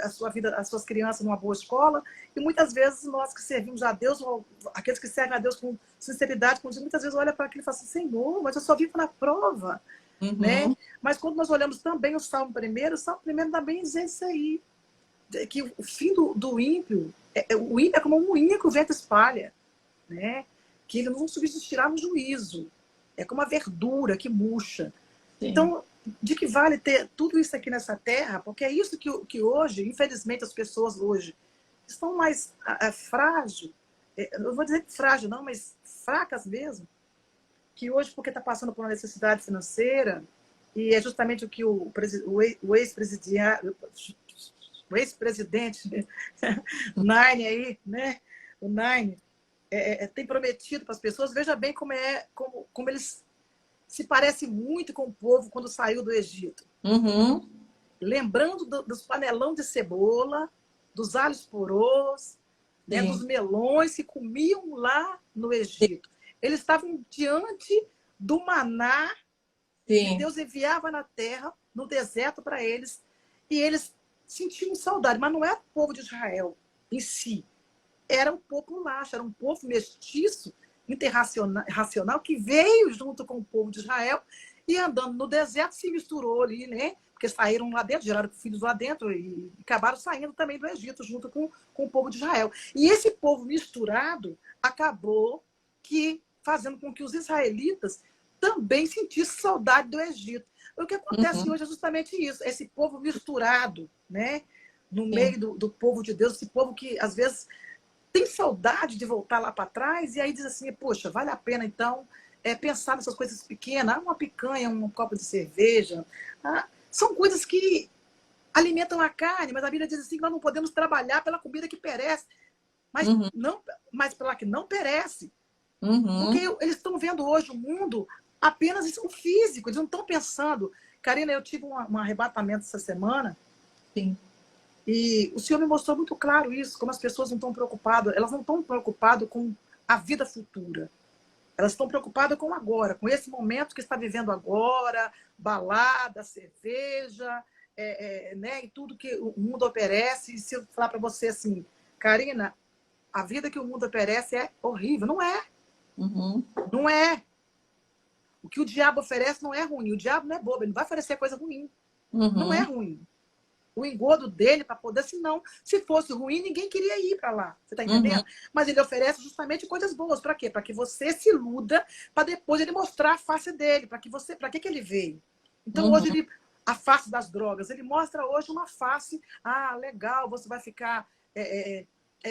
a sua vida, as suas crianças numa boa escola. E muitas vezes nós que servimos a Deus, ou aqueles que servem a Deus com sinceridade, muitas vezes olham para aquilo e falam assim: Senhor, mas eu só vivo na prova. Né? Uhum, Mas quando nós olhamos também o Salmo 1, o Salmo 1 também diz isso aí, que o fim do ímpio, o ímpio é como um moinho que o vento espalha, né? Que ele não subsistirá no juízo. É como a verdura que murcha. sim. Então, de que vale ter tudo isso aqui nessa terra? Porque é isso que hoje, infelizmente, as pessoas hoje estão mais frágil, não vou dizer frágil não, mas fracas mesmo, que hoje, porque está passando por uma necessidade financeira, e é justamente o que o ex-presidente Nine aí, né? O Nine tem prometido para as pessoas. Veja bem como eles se parecem muito com o povo quando saiu do Egito. Uhum, Lembrando dos panelão de cebola, dos alhos porôs, né, dos sim. melões que comiam lá no Egito. Eles estavam diante do maná que Sim. Deus enviava na terra, no deserto para eles, e eles sentiam saudade. Mas não era o povo de Israel em si, era um povo laxo, era um povo mestiço, interracional, que veio junto com o povo de Israel e andando no deserto se misturou ali, né? Porque saíram lá dentro, geraram filhos lá dentro e acabaram saindo também do Egito junto com o povo de Israel. E esse povo misturado acabou fazendo com que os israelitas também sentissem saudade do Egito. O que acontece Uhum, hoje é justamente isso, esse povo misturado, né? No sim. meio do povo de Deus, esse povo que às vezes tem saudade de voltar lá para trás, e aí diz assim: poxa, vale a pena então pensar nessas coisas pequenas, uma picanha, um copo de cerveja. São coisas que alimentam a carne, mas a Bíblia diz assim que nós não podemos trabalhar pela comida que perece, mas, Uhum, não, mas pela que não perece. Porque uhum, eles estão vendo hoje o mundo apenas o físico, eles não estão pensando. Karina, eu tive um arrebatamento essa semana, sim. e o Senhor me mostrou muito claro isso, como as pessoas não estão preocupadas, elas não estão preocupadas com a vida futura. Elas estão preocupadas com agora, com esse momento que está vivendo agora, balada, cerveja, né, e tudo que o mundo oferece. E se eu falar para você assim: Karina, a vida que o mundo oferece é horrível. Não é, Uhum, não é. O que o diabo oferece não é ruim. O diabo não é bobo, ele não vai oferecer coisa ruim. Não é uhum, ruim. O engodo dele para poder, senão, se fosse ruim, ninguém queria ir para lá. Você está uhum, entendendo? Mas ele oferece justamente coisas boas. Para quê? Para que você se iluda, para depois ele mostrar a face dele. Para que ele veio? Então, hoje, uhum, a face das drogas, ele mostra hoje uma face. Ah, legal, você vai ficar.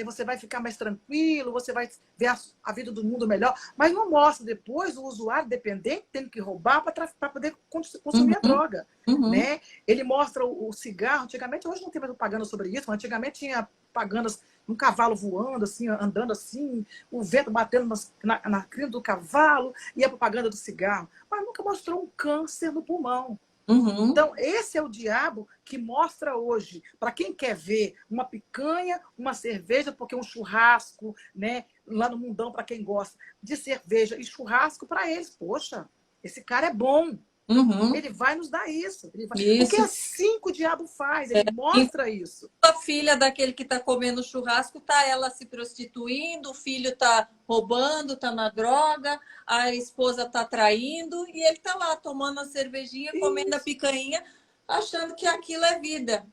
Você vai ficar mais tranquilo, você vai ver a vida do mundo melhor, mas não mostra depois o usuário dependente tendo que roubar para poder consumir a uhum, droga. uhum, Né? Ele mostra o cigarro. Antigamente, hoje não tem mais propaganda sobre isso, mas antigamente tinha propagandas, um cavalo voando, assim, andando assim, o vento batendo na crina do cavalo, e a propaganda do cigarro. Mas nunca mostrou um câncer no pulmão. uhum, Então, esse é o diabo que mostra hoje, para quem quer ver uma picanha, uma cerveja, porque um churrasco, né, lá no mundão, para quem gosta de cerveja e churrasco, para eles, poxa, esse cara é bom. Uhum. Ele vai nos dar isso. Porque é Isso. assim que o diabo faz, ele Enquanto mostra isso. a filha daquele que está comendo churrasco, tá ela se prostituindo, o filho tá roubando, tá na droga, a esposa tá traindo e ele tá lá tomando a cervejinha, comendo a Isso. picanha, achando que aquilo é vida.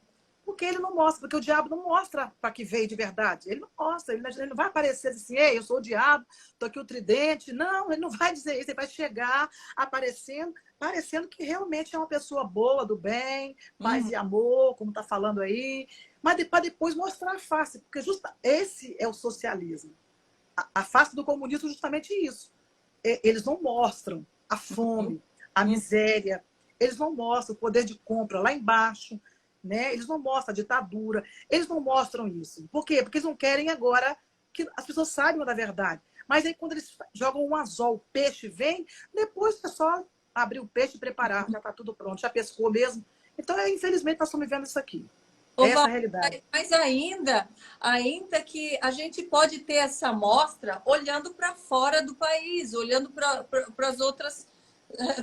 Porque ele não mostra, porque o diabo não mostra para que veio de verdade. Ele não mostra, ele não vai aparecer assim, ei, eu sou o diabo, tô aqui o tridente. Não, ele não vai dizer isso, ele vai chegar aparecendo, parecendo que realmente é uma pessoa boa, do bem, paz Uhum. e amor, como está falando aí, mas para depois mostrar a face, porque esse é o socialismo. A face do comunismo é justamente isso. Eles não mostram a fome, a Uhum. miséria, eles não mostram o poder de compra lá embaixo, né? Eles não mostram a ditadura, eles não mostram isso. Por quê? Porque eles não querem agora que as pessoas saibam da verdade. Mas aí quando eles jogam um anzol, o peixe vem, depois é só abrir o peixe e preparar, já está tudo pronto, já pescou mesmo. Então, infelizmente, nós estamos vivendo isso aqui. Ô, Essa é Val, a realidade. mas ainda que a gente pode ter essa amostra olhando para fora do país, olhando para as outras,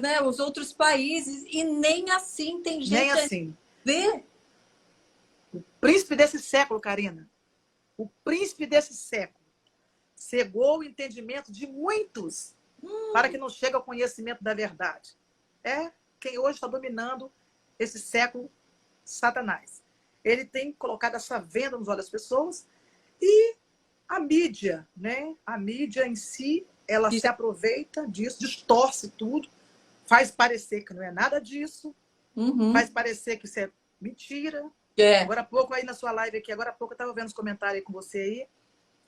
né, os outros países, e nem assim tem Nem gente a assim. ver. O príncipe desse século, Karina, o príncipe desse século cegou o entendimento de muitos para que não chegue ao conhecimento da verdade. É quem hoje está dominando esse século, Satanás. Ele tem colocado essa venda nos olhos das pessoas e a mídia, né? A mídia em si, ela se aproveita disso, distorce tudo, faz parecer que não é nada disso, faz Uhum. parecer que isso é mentira. É. Agora há pouco aí na sua live aqui, agora há pouco eu estava vendo os comentários aí com você aí,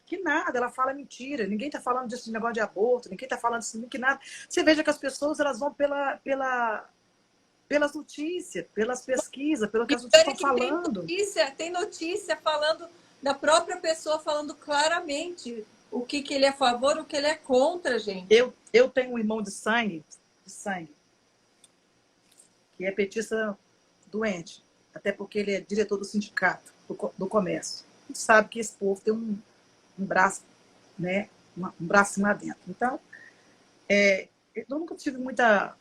que nada, ela fala mentira, ninguém está falando desse negócio de aborto, ninguém está falando disso, que nada. Você veja que as pessoas elas vão pelas notícias, pelas pesquisas, pelo que E as notícias pior é estão que falando. tem notícia falando da própria pessoa falando claramente o que ele é a favor, o que ele é contra, gente. Eu tenho um irmão de sangue, que é petista doente, até porque ele é diretor do sindicato, do comércio. A gente sabe que esse povo tem um braço, né, um braço lá dentro. Então, eu nunca tive muita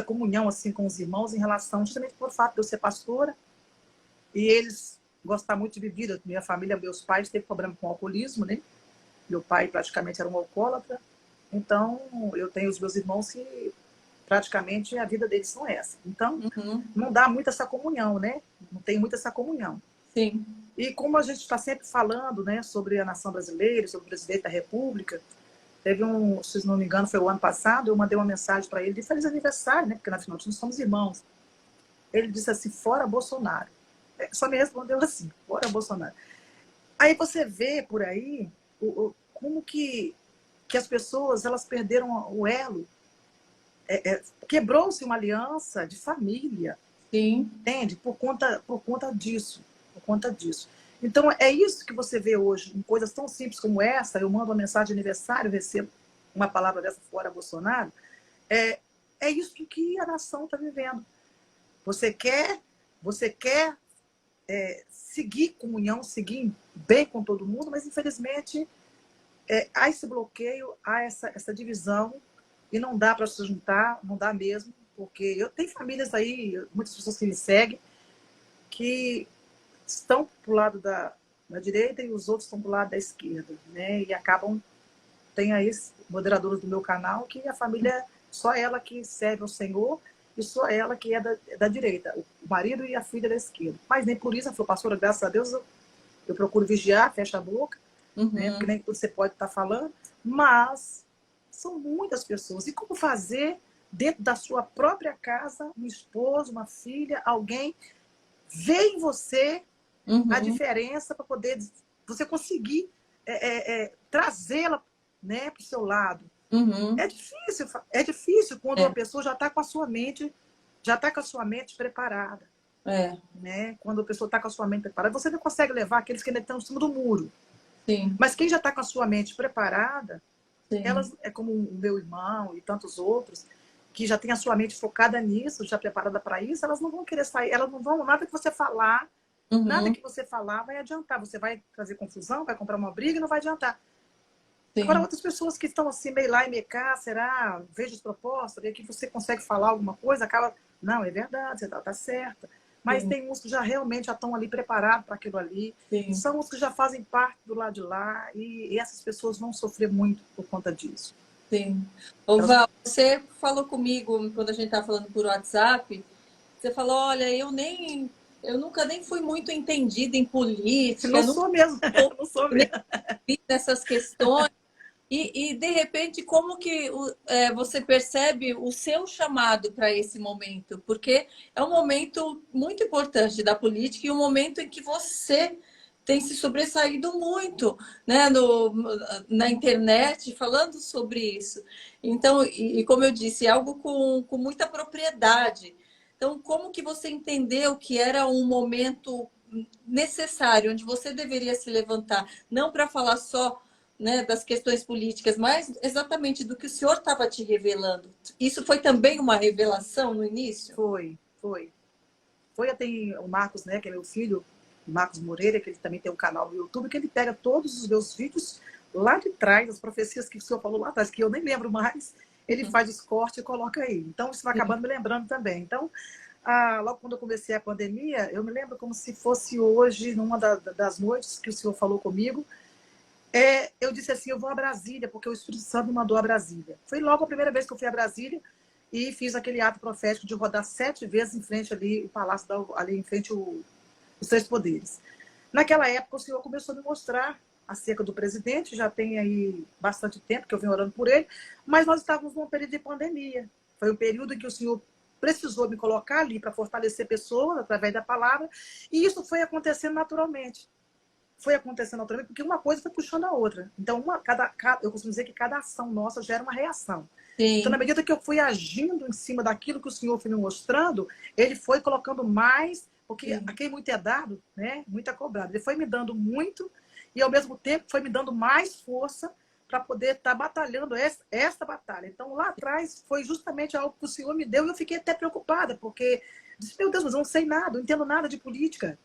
comunhão assim com os irmãos em relação, justamente por fato de eu ser pastora, e eles gostar muito de bebida. Minha família, meus pais teve problema com alcoolismo, né? Meu pai praticamente era um alcoólatra. Então, eu tenho os meus irmãos que praticamente a vida deles são essa. Então, Uhum. não dá muito essa comunhão, né? Não tem muito essa comunhão. Sim. E como a gente está sempre falando, né, sobre a nação brasileira, sobre o presidente da República, teve se não me engano, foi o ano passado, eu mandei uma mensagem para ele de feliz aniversário, né? Porque afinal nós somos irmãos. Ele disse assim, fora Bolsonaro. Só me respondeu assim, fora Bolsonaro. Aí você vê por aí como que as pessoas elas perderam o elo. Quebrou-se uma aliança de família, Sim. entende? Por conta disso. Por conta disso. Então, é isso que você vê hoje, em coisas tão simples como essa. Eu mando uma mensagem de aniversário, recebo uma palavra dessa fora Bolsonaro. É isso que a nação está vivendo. Você quer seguir comunhão, seguir bem com todo mundo, mas infelizmente há esse bloqueio, há essa divisão e não dá para se juntar, não dá mesmo, porque eu tenho famílias aí, muitas pessoas que me seguem, que estão para o lado da direita e os outros estão para o lado da esquerda, né? E acabam, tem aí moderadores do meu canal que a família, só ela que serve ao Senhor e só ela que é da direita, o marido e a filha da esquerda. Mas nem por isso, ela falou, pastora, graças a Deus, eu procuro vigiar, fecha a boca, né? Porque Uhum. nem tudo você pode estar falando, mas são muitas pessoas. E como fazer dentro da sua própria casa, um esposo, uma filha, alguém ver em você a Uhum. diferença para poder você conseguir trazê-la, né, para o seu lado. Uhum. É difícil quando uma É. pessoa já está com a sua mente, já está com a sua mente preparada. É. Né? Quando a pessoa está com a sua mente preparada, você não consegue levar aqueles que ainda estão em cima do muro. Sim. Mas quem já está com a sua mente preparada, Sim. elas, é como o meu irmão e tantos outros, que já tem a sua mente focada nisso, já preparada para isso, elas não vão querer sair, elas não vão, nada Uhum. que você falar vai adiantar. Você vai trazer confusão, vai comprar uma briga e não vai adiantar. Agora, sim, outras pessoas que estão assim, meio lá e meio cá, será? Veja as propostas, e aqui você consegue falar alguma coisa, acaba. Não, é verdade, você tá certa. Mas sim, tem uns que já realmente já estão ali preparados para aquilo ali. sim, São os que já fazem parte do lado de lá, e essas pessoas vão sofrer muito por conta disso. sim. Ô, Elas... Val, você falou comigo quando a gente estava falando por WhatsApp, você falou, olha, eu nunca nem fui muito entendida em política, Não nunca sou mesmo, não sou nem mesmo. vi nessas questões. De repente, como que você percebe o seu chamado para esse momento? Porque é um momento muito importante da política e um momento em que você tem se sobressaído muito, né, na internet, falando sobre isso. Então, como eu disse, é algo com muita propriedade. Então, como que você entendeu que era um momento necessário, onde você deveria se levantar, não para falar só, né, das questões políticas, mas exatamente do que o senhor estava te revelando. Isso foi também uma revelação no início? Foi, foi. Foi até o Marcos, né, que é meu filho, o Marcos Moreira, que ele também tem um canal no YouTube, que ele pega todos os meus vídeos lá de trás, as profecias que o senhor falou lá atrás, que eu nem lembro mais, ele faz os cortes e coloca aí. Então, isso vai acabando me lembrando também. Então, logo quando eu comecei a pandemia, eu me lembro como se fosse hoje, numa das noites que o senhor falou comigo, eu disse assim, eu vou a Brasília, porque o Espírito Santo me mandou a Brasília. Foi logo a primeira vez que eu fui a Brasília e fiz aquele ato profético de rodar 7 vezes em frente ali, o Palácio, ali em frente os Três Poderes. Naquela época, o senhor começou a me mostrar acerca do presidente, já tem aí bastante tempo que eu venho orando por ele, mas nós estávamos num período de pandemia. Foi um período em que o senhor precisou me colocar ali para fortalecer pessoas através da palavra, e isso foi acontecendo naturalmente. Foi acontecendo naturalmente, porque uma coisa foi puxando a outra. Então, eu costumo dizer que cada ação nossa gera uma reação. Então, na Sim, medida que eu fui agindo em cima daquilo que o Senhor foi me mostrando, ele foi colocando mais, porque a sim. quem muito é dado, né, muito é cobrado. Ele foi me dando muito e, ao mesmo tempo, foi me dando mais força para poder estar batalhando esta batalha. Então, lá atrás, foi justamente algo que o Senhor me deu e eu fiquei até preocupada, porque disse, meu Deus, mas eu não sei nada, não entendo nada de política.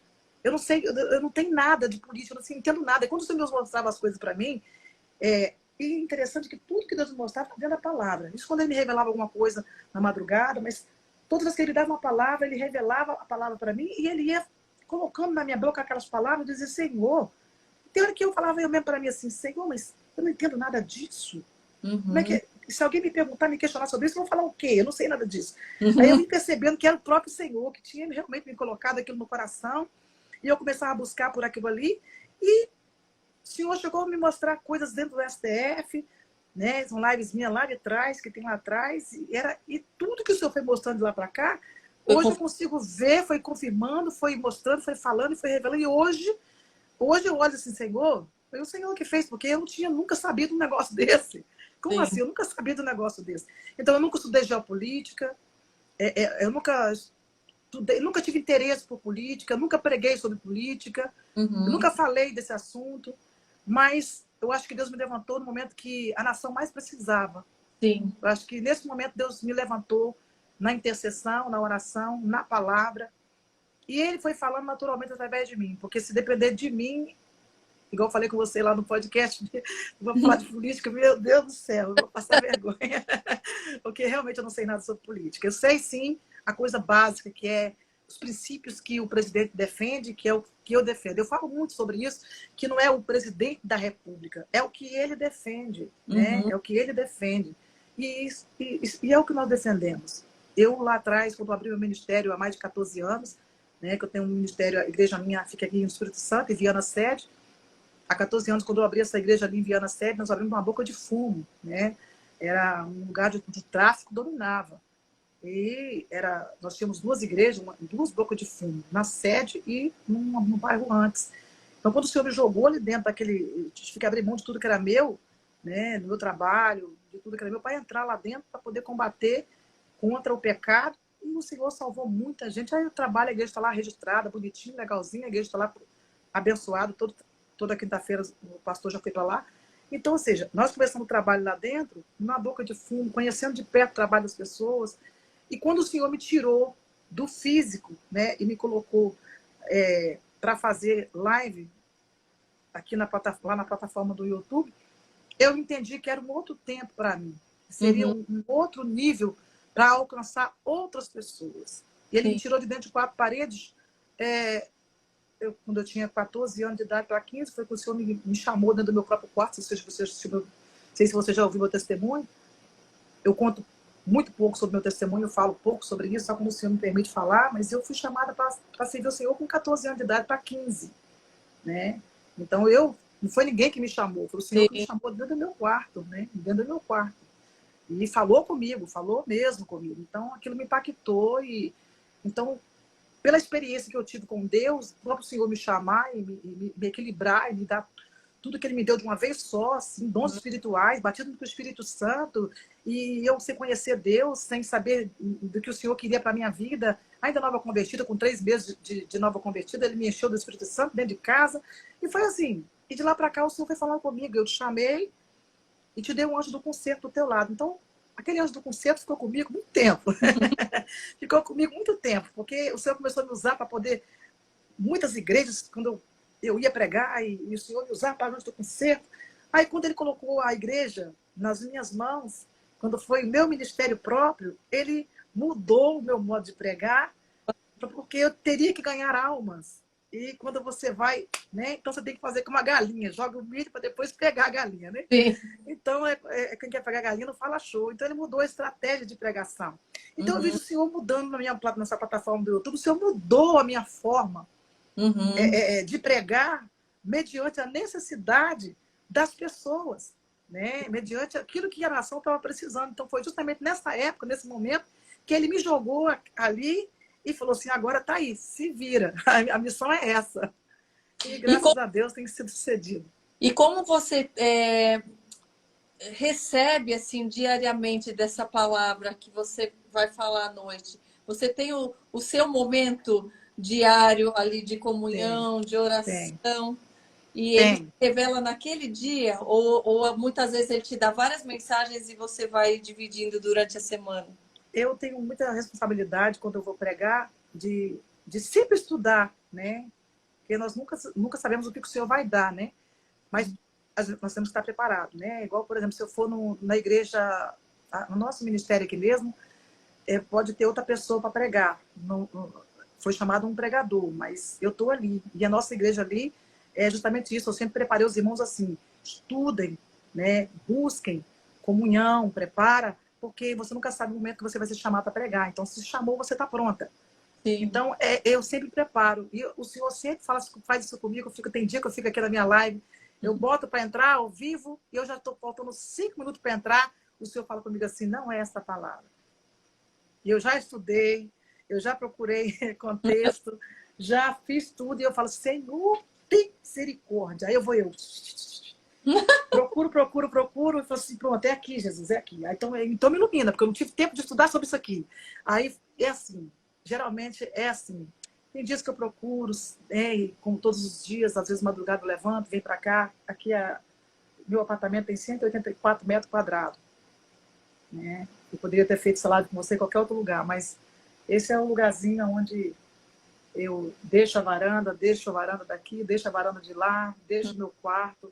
Eu não sei, eu não tenho nada de política, eu não entendo nada. E quando o Senhor mostrava as coisas para mim, e interessante que tudo que Deus me mostrava estava dentro da palavra. Isso quando ele me revelava alguma coisa na madrugada, mas todas as vezes que ele dava uma palavra, ele revelava a palavra para mim e ele ia colocando na minha boca aquelas palavras e dizia, Senhor. Tem hora que eu falava eu mesmo para mim assim, Senhor, mas eu não entendo nada disso. Como é Uhum, que se alguém me perguntar, me questionar sobre isso, eu vou falar o quê? Eu não sei nada disso. Aí eu uhum. vim percebendo que era o próprio Senhor que tinha realmente me colocado aquilo no coração e eu começava a buscar por aquilo ali e o senhor chegou a me mostrar coisas dentro do STF, né? São lives minhas lá de trás, que tem lá atrás, e tudo que o senhor foi mostrando de lá para cá, Foi hoje eu consigo ver, foi confirmando, foi mostrando, foi falando, foi revelando, e hoje eu olho assim, Senhor, foi o Senhor que fez, porque eu não tinha nunca sabido um negócio desse. Como assim? sim. Eu nunca sabia do negócio desse. Então, eu nunca estudei geopolítica, eu nunca tive interesse por política, nunca preguei sobre política, eu Uhum, nunca falei desse assunto, mas eu acho que Deus me levantou no momento que a nação mais precisava. sim. Eu acho que nesse momento Deus me levantou na intercessão, na oração, na palavra. E ele foi falando naturalmente através de mim, porque se depender de mim, igual eu falei com você lá no podcast, vou falar de política, meu Deus do céu, eu vou passar vergonha, porque realmente eu não sei nada sobre política. Eu sei sim a coisa básica que é os princípios que o presidente defende, que é o que eu defendo. Eu falo muito sobre isso, que não é o presidente da República, é o que ele defende, né? Uhum. É o que ele defende. E é o que nós defendemos. Eu, lá atrás, quando abri meu ministério há mais de 14 anos, né, que eu tenho um ministério, a igreja minha fica aqui no Espírito Santo, em Viana Sede. Há 14 anos, quando eu abri essa igreja ali em Viana Sede, nós abrimos uma boca de fumo, né? Era um lugar de tráfico, dominava. Nós tínhamos duas igrejas, duas bocas de fumo, na sede e num bairro antes. Então, quando o Senhor me jogou ali dentro daquele... Eu tive que abrir mão de tudo que era meu, né, do meu trabalho, de tudo que era meu, para entrar lá dentro, para poder combater contra o pecado. E o Senhor salvou muita gente. Aí eu trabalho, a igreja está lá registrada, bonitinho, legalzinha, a igreja está lá abençoada. Toda quinta-feira o pastor já foi para lá. Então, ou seja, nós começamos o trabalho lá dentro, na boca de fumo, conhecendo de perto o trabalho das pessoas. E quando o Senhor me tirou do físico, né, e me colocou para fazer live aqui lá na plataforma do YouTube, eu entendi que era um outro tempo para mim. Seria Uhum. um outro nível para alcançar outras pessoas. E ele me Sim. tirou de dentro de quatro paredes. Quando eu tinha 14 anos de idade para 15, foi que o Senhor me chamou dentro do meu próprio quarto. Não sei se você já ouviu meu testemunho. Eu conto muito pouco sobre meu testemunho, eu falo pouco sobre isso, só quando o Senhor me permite falar, mas eu fui chamada para servir o Senhor com 14 anos de idade para 15, né? Então, não foi ninguém que me chamou, foi o Senhor que me Sim. chamou dentro do meu quarto, né? Dentro do meu quarto. E falou comigo, falou mesmo comigo. Então, aquilo me impactou e... Então, pela experiência que eu tive com Deus, o próprio Senhor me chamar e me equilibrar e me dar tudo que Ele me deu de uma vez só, assim, dons espirituais, batido com o Espírito Santo, e eu sem conhecer Deus, sem saber do que o Senhor queria para a minha vida, ainda nova convertida, com 3 meses de nova convertida, Ele me encheu do Espírito Santo dentro de casa, e foi assim. E de lá para cá o Senhor foi falando comigo, eu te chamei e te dei um anjo do concerto do teu lado. Então, aquele anjo do concerto ficou comigo muito tempo. Ficou comigo muito tempo, porque o Senhor começou a me usar para poder... Muitas igrejas, quando eu ia pregar, e o Senhor me usar para anjo do concerto. Aí, quando Ele colocou a igreja nas minhas mãos, quando foi o meu ministério próprio, Ele mudou o meu modo de pregar, porque eu teria que ganhar almas. E quando você vai, né? Então você tem que fazer como uma galinha, joga o milho para depois pegar a galinha, né? Sim. Então, quem quer pegar galinha não fala show. Então, ele mudou a estratégia de pregação. Então, eu Uhum. vejo o Senhor mudando nessa plataforma do YouTube. O Senhor mudou a minha forma Uhum. de pregar mediante a necessidade das pessoas, né? Mediante aquilo que a nação estava precisando. Então, foi justamente nessa época, nesse momento, que ele me jogou ali e falou assim, agora tá aí, se vira. A missão é essa. E, E, graças a Deus, tem sido sucedido. e como você recebe assim diariamente dessa palavra que você vai falar à noite? Você tem o seu momento diário ali de Tem, comunhão, de tem, oração, e ele se tem. revela naquele dia? Ou muitas vezes ele te dá várias mensagens e você vai dividindo durante a semana? Eu tenho muita responsabilidade quando eu vou pregar de sempre estudar, né? Porque nós nunca sabemos o que o Senhor vai dar, né? Mas nós temos que estar preparados, né? Igual, por exemplo, se eu for na igreja, no nosso ministério aqui mesmo, pode ter outra pessoa para pregar. Foi chamado um pregador, mas eu estou ali. E a nossa igreja ali é justamente isso. Eu sempre preparei os irmãos assim, estudem, né? Busquem comunhão, prepara, porque você nunca sabe o momento que você vai ser chamado para pregar. Então, se chamou, você está pronta. Sim. Então, eu sempre preparo. E o Senhor sempre faz isso comigo. Tem dia que eu fico aqui na minha live, eu boto para entrar ao vivo, e eu já estou faltando 5 minutos para entrar. O Senhor fala comigo assim, não é essa palavra. E eu já estudei, eu já procurei contexto, já fiz tudo, e eu falo, Senhor, tem misericórdia. Aí eu procuro, e falo assim, pronto, é aqui, Jesus, é aqui. Aí, então me ilumina, porque eu não tive tempo de estudar sobre isso aqui. Aí é assim, geralmente é assim. Tem dias que eu procuro, como todos os dias, às vezes madrugada eu levanto, venho para cá. Aqui meu apartamento tem 184 metros quadrados, né? Eu poderia ter feito salário com você em qualquer outro lugar, mas esse é o lugarzinho onde eu deixo a varanda daqui, deixo a varanda de lá, deixo o meu quarto.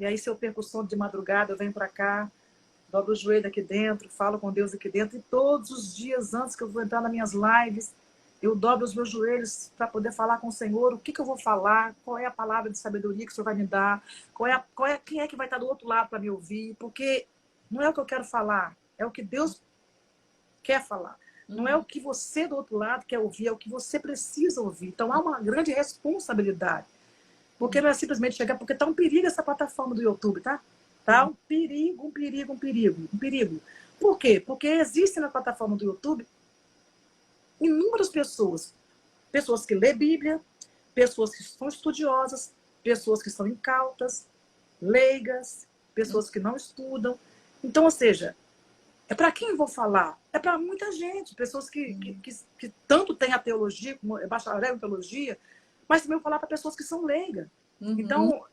E aí, se eu perco o sono de madrugada, eu venho para cá, dobro o joelho aqui dentro, falo com Deus aqui dentro. E todos os dias, antes que eu vou entrar nas minhas lives, eu dobro os meus joelhos para poder falar com o Senhor. O que eu vou falar? Qual é a palavra de sabedoria que o Senhor vai me dar? Quem é que vai estar do outro lado para me ouvir? Porque não é o que eu quero falar, é o que Deus quer falar. Não é o que você do outro lado quer ouvir, é o que você precisa ouvir. Então, há uma grande responsabilidade. Porque não é simplesmente chegar, porque está um perigo essa plataforma do YouTube, tá? Tá um perigo, um perigo, um perigo, um perigo. Por quê? Porque existe na plataforma do YouTube inúmeras pessoas. Pessoas que lêem Bíblia, pessoas que são estudiosas, pessoas que são incautas, leigas, pessoas que não estudam. Então, ou seja, é para quem eu vou falar? É para muita gente, pessoas que tanto têm a teologia, como bacharel em teologia, mas também vou falar para pessoas que são leigas. Uhum.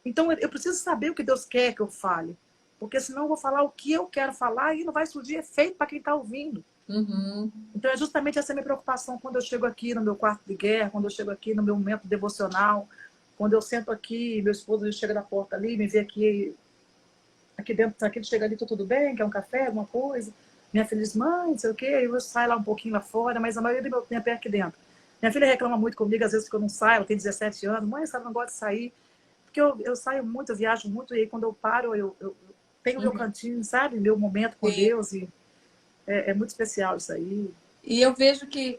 Então, eu preciso saber o que Deus quer que eu fale, porque senão eu vou falar o que eu quero falar e não vai surgir efeito para quem está ouvindo. Uhum. Então, é justamente essa minha preocupação quando eu chego aqui no meu quarto de guerra, quando eu chego aqui no meu momento devocional, quando eu sento aqui, meu esposo chega da porta ali, me vê aqui aqui dentro, aqui chega ali, tô tudo bem, quer um café, alguma coisa? Minha filha diz, mãe, não sei o quê, aí eu saio lá um pouquinho lá fora, mas a maioria do meu tempo é aqui dentro. Minha filha reclama muito comigo, às vezes que eu não saio, ela tem 17 anos, mãe, você não gosta de sair? Porque eu saio muito, eu viajo muito, e aí quando eu paro, eu tenho meu Uhum. cantinho, sabe? Meu momento com Sim. Deus, e é muito especial isso aí. E eu vejo que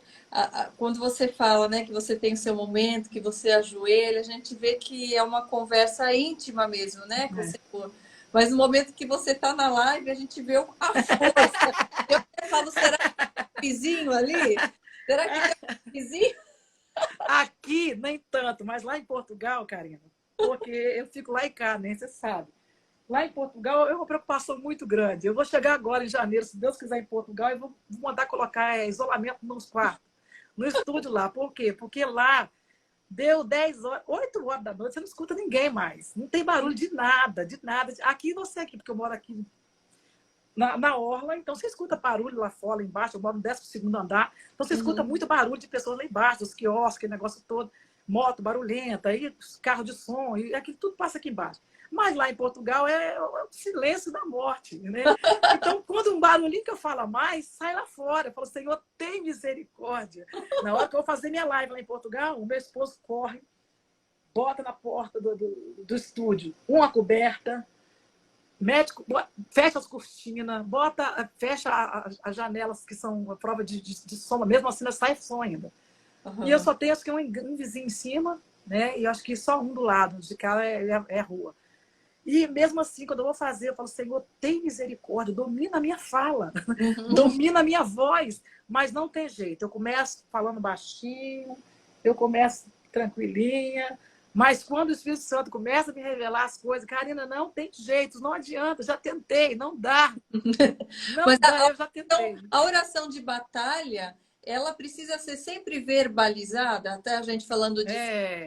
quando você fala, né, que você tem o seu momento, que você ajoelha, a gente vê que é uma conversa íntima mesmo, né, com o É. Senhor. Mas no momento que você está na live, a gente vê a força. Eu até falo, será que tem um vizinho ali? Será que tem um vizinho? Aqui, nem tanto, mas lá em Portugal, Karina, porque eu fico lá em cá, né? Você sabe. Lá em Portugal é uma preocupação muito grande. Eu vou chegar agora em janeiro, se Deus quiser, em Portugal, e vou mandar colocar isolamento nos quartos, no estúdio lá. Por quê? Porque lá deu 10 horas, 8 horas da noite, você não escuta ninguém mais. Não tem barulho de nada, de nada. Aqui não sei aqui, porque eu moro aqui na orla, então você escuta barulho lá fora, lá embaixo, eu moro no 12º andar, então você escuta Uhum. muito barulho de pessoas lá embaixo, dos quiosques, aquele negócio todo, moto barulhenta, aí carro de som, e aquilo tudo passa aqui embaixo. Mas lá em Portugal é o silêncio da morte, né? Então, quando um barulhinho que eu falo a mais, sai lá fora. Eu falo, Senhor, tem misericórdia. Na hora que eu vou fazer minha live lá em Portugal, o meu esposo corre, bota na porta do estúdio uma coberta, médico, fecha as cortinas, fecha as janelas que são a prova de sombra, mesmo assim não sai som ainda. E eu Uhum. só tenho, acho que um vizinho em cima, né? E acho que só um do lado, de cá é rua. E mesmo assim, quando eu vou fazer, eu falo, Senhor, tem misericórdia, domina a minha fala, Uhum. domina a minha voz, mas não tem jeito. Eu começo falando baixinho, eu começo tranquilinha, mas quando o Espírito Santo começa a me revelar as coisas, Karina, não tem jeito, não adianta, já tentei, não dá, Mas não dá, eu já tentei. a oração de batalha, ela precisa ser sempre verbalizada, até a gente falando de fé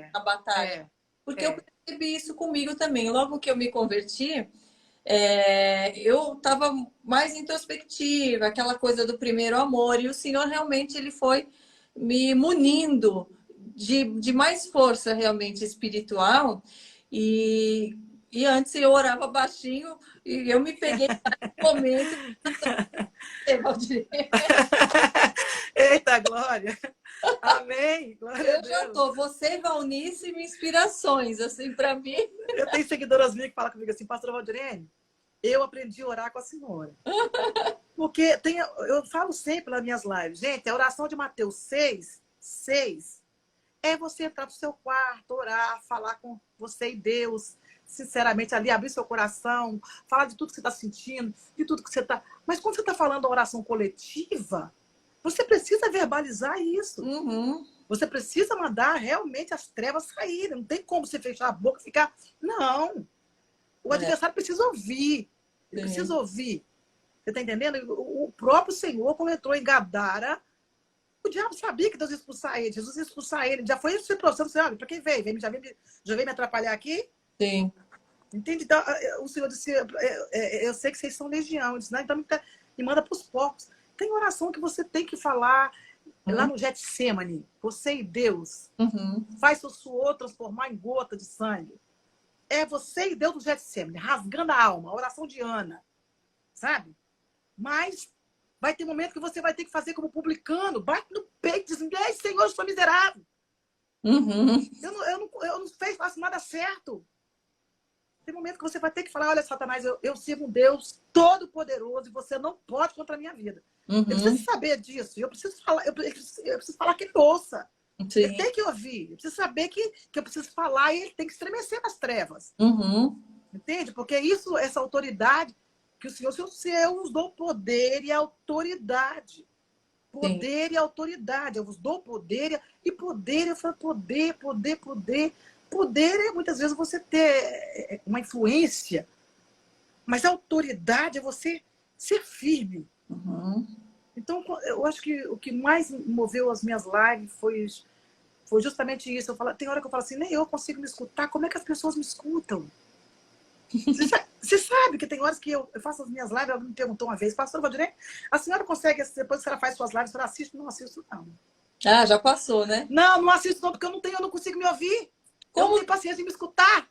É, na batalha. é, Porque eu é. percebi isso comigo também. Logo que eu me converti, eu estava mais introspectiva, aquela coisa do primeiro amor, e o Senhor realmente ele foi me munindo de mais força realmente espiritual. E, e antes eu orava baixinho e eu me peguei no momento, Valdir. Eita, glória! Amém! Glória a Eu já Deus! tô, você e Valnice me inspirações, assim, para mim. Eu tenho seguidoras minhas que falam comigo assim, pastora Valdirene, eu aprendi a orar com a senhora. Porque eu falo sempre nas minhas lives, gente, a oração de Mateus 6 é você entrar no seu quarto, orar, falar com você e Deus, sinceramente, ali, abrir seu coração, falar de tudo que você está sentindo, de tudo que você está. Mas quando você está falando a oração coletiva, você precisa verbalizar isso. Uhum. Você precisa mandar realmente as trevas saírem. Não tem como você fechar a boca e ficar. Não. O É, adversário precisa ouvir. Ele precisa sim, ouvir. Você está entendendo? O próprio Senhor, quando entrou em Gadara, o diabo sabia que Deus ia expulsar ele. Jesus ia expulsar ele. Já foi esse processo. Olha, para quem veio? Já veio me atrapalhar aqui? sim. Entende? Então, o Senhor disse, eu sei que vocês são legião. Disse, então me manda para os porcos. Tem oração que você tem que falar lá Uhum. no Getsemane. Você e Deus. Uhum. Faz seu suor transformar em gota de sangue. É você e Deus no Getsemane, rasgando a alma. A oração de Ana. Sabe? Mas vai ter momento que você vai ter que fazer como publicano. Bate no peito e diz, ei, Senhor, eu sou miserável. Uhum. Eu não faço nada certo. Tem momento que você vai ter que falar, olha, Satanás, eu sirvo um Deus todo-poderoso e você não pode contra a minha vida. Ele precisa Uhum. saber disso. Eu preciso falar, eu preciso falar que ele ouça. Ele Sim. tem que ouvir. Eu preciso saber que eu preciso falar e ele tem que estremecer nas trevas. Uhum. Entende? Porque isso, essa autoridade, que o Senhor nos dou poder e autoridade. Sim. Poder e autoridade. Eu vos dou poder e poder. Eu falo poder, poder, poder. Poder é muitas vezes você ter uma influência, mas a autoridade é você ser firme. Uhum. Então, eu acho que o que mais moveu as minhas lives foi justamente isso. Tem hora que eu falo assim, nem eu consigo me escutar, como é que as pessoas me escutam? Você sabe que tem horas que eu faço as minhas lives, ela me perguntou uma vez, pastor Valdirene, a senhora consegue, depois que a senhora faz suas lives, a senhora assiste? Não assisto, não. Ah, já passou, né? Não, não assisto não, porque eu não consigo me ouvir. Eu não Como, tenho paciência de me escutar.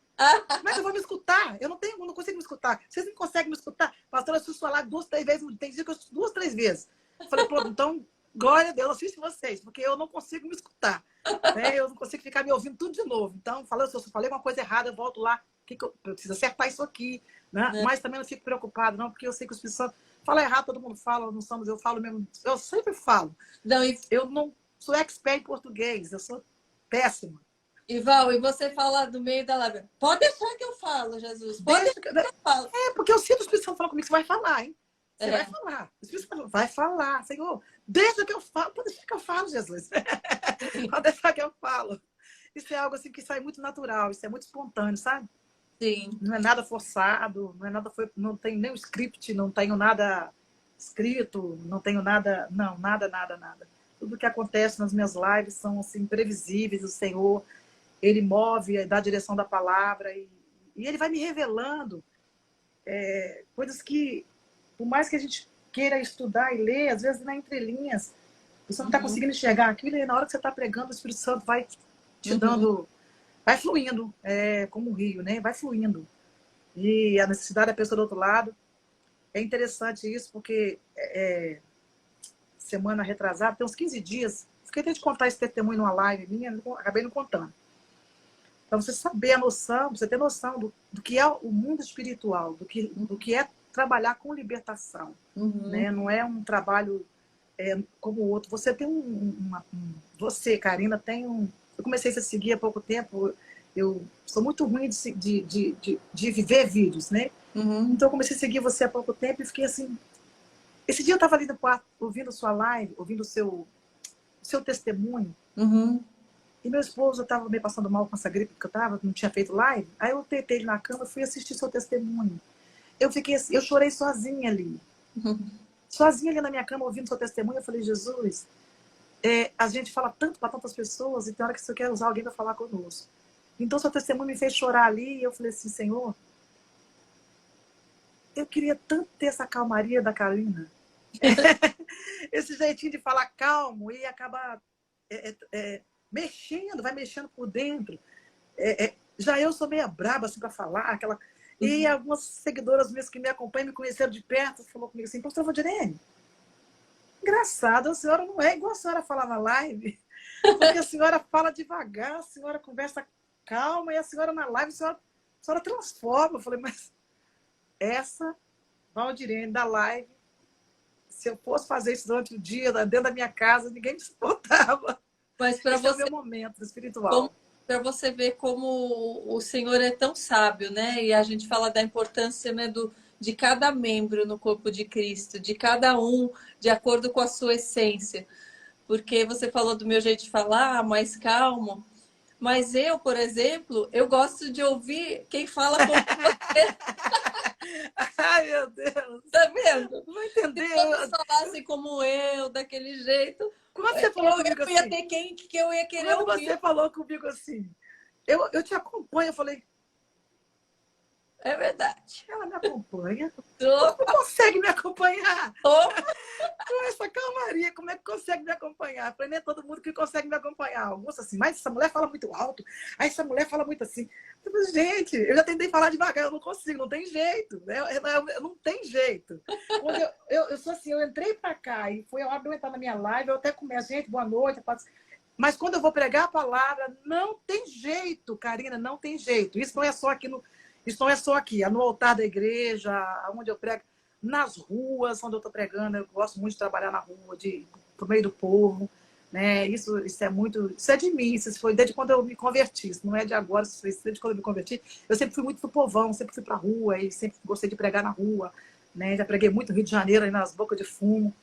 Como é que eu vou me escutar? Eu não consigo me escutar. Vocês não conseguem me escutar? Pastor, eu preciso falar 2, 3 vezes. Tem dia que eu 2, 3 vezes. Eu falei, pronto, então, glória a Deus, assisto vocês, porque eu não consigo me escutar. Né? Eu não consigo ficar me ouvindo tudo de novo. Então, se eu falei uma coisa errada, eu volto lá. Eu preciso acertar isso aqui. Né? Né? Mas também não fico preocupado, não, porque eu sei que o Espírito Santo fala errado, todo mundo fala, não somos, eu falo mesmo. Eu sempre falo. Não, e, Eu não sou expert em português, eu sou péssima. e Val, e você fala do meio da live. Pode deixar que eu falo, Jesus. Pode Deixa, deixar que eu falo. porque eu sinto o Espírito Santo falar comigo, você vai falar, hein? Você vai É, falar. O Espírito Santo vai falar. Senhor, deixa que eu falo. Pode deixar que eu falo, Jesus. sim, Pode deixar que eu falo. Isso é algo assim que sai muito natural, isso é muito espontâneo, sabe? sim. Não é nada forçado, não é nada, não tenho nem o script, não tenho nada escrito, não tenho nada, não, nada, nada, nada. Tudo que acontece nas minhas lives são assim previsíveis, o Senhor, ele move, dá a direção da palavra e ele vai me revelando coisas que, por mais que a gente queira estudar e ler, às vezes na entrelinhas, você não está Uhum, conseguindo enxergar aquilo e na hora que você está pregando, o Espírito Santo vai te uhum, dando, vai fluindo, como um rio, né? Vai fluindo. E a necessidade da pessoa do outro lado. É interessante isso, porque semana retrasada, tem uns 15 dias, fiquei até de contar esse testemunho numa live minha, acabei não contando. Para você saber a noção, você ter noção do que é o mundo espiritual, do que é trabalhar com libertação. uhum. Né? Não é um trabalho como o outro. Você tem você, Karina, tem um... Eu comecei a seguir há pouco tempo, eu sou muito ruim de viver vídeos, né? Uhum, Então eu comecei a seguir você há pouco tempo e fiquei assim... Esse dia eu estava ali no quarto, ouvindo sua live, ouvindo o seu testemunho, uhum. e meu esposo estava meio passando mal com essa gripe que eu estava, não tinha feito live, aí eu deitei ele na cama e fui assistir seu testemunho. Eu fiquei assim, eu chorei sozinha ali. Sozinha ali na minha cama, ouvindo seu testemunho, eu falei, Jesus, a gente fala tanto para tantas pessoas e tem hora que você quer usar alguém para falar conosco. Então seu testemunho me fez chorar ali e eu falei assim, Senhor, eu queria tanto ter essa calmaria da Karina. Esse jeitinho de falar calmo e acaba mexendo, vai mexendo por dentro. Já eu sou meio braba assim para falar, aquela... E Uhum. algumas seguidoras minhas que me acompanham, me conheceram de perto, falou comigo assim, pastor Valdirene, engraçado, a senhora não é igual a senhora fala na live, porque a senhora fala devagar, a senhora conversa calma, e a senhora na live, a senhora transforma. Eu falei, mas essa Valdirene da live, se eu fosse fazer isso durante o dia, dentro da minha casa, ninguém me suportava. Mas para Esse é o você, meu momento como, espiritual. para você ver como o Senhor é tão sábio, né? E a gente fala da importância, né, de cada membro no corpo de Cristo, de cada um de acordo com a sua essência. Porque você falou do meu jeito de falar, mais calmo. Mas eu, por exemplo, eu gosto de ouvir quem fala como você, Ai, meu Deus. tá vendo? Não vai Se entender. todos falassem como eu, daquele jeito, Quando você falou comigo eu ia assim, ter quem que eu ia querer quando ouvir. você falou comigo assim, eu te acompanho, eu falei, É verdade. ela me acompanha? Como Opa, consegue me acompanhar? opa. Com essa calmaria, como é que consegue me acompanhar? Eu falei, nem é todo mundo que consegue me acompanhar. Alguns assim, mas essa mulher fala muito alto, aí essa mulher fala muito assim. Eu falei, gente, eu já tentei falar devagar, eu não consigo, não tem jeito, né? Eu não tem jeito. Quando eu sou assim, eu entrei para cá e foi a hora de eu entrar na minha live, eu até começo, gente, boa noite. Mas quando eu vou pregar a palavra, não tem jeito, Karina, não tem jeito. Isso não é só aqui isso não é só aqui, é no altar da igreja, onde eu prego, nas ruas onde eu estou pregando. Eu gosto muito de trabalhar na rua, pro meio do povo, né? Isso é muito, isso é de mim, isso foi desde quando eu me converti, isso não é de agora, isso foi desde quando eu me converti. Eu sempre fui muito pro povão, sempre fui para a rua e sempre gostei de pregar na rua, né? Já preguei muito no Rio de Janeiro, aí nas bocas de fumo,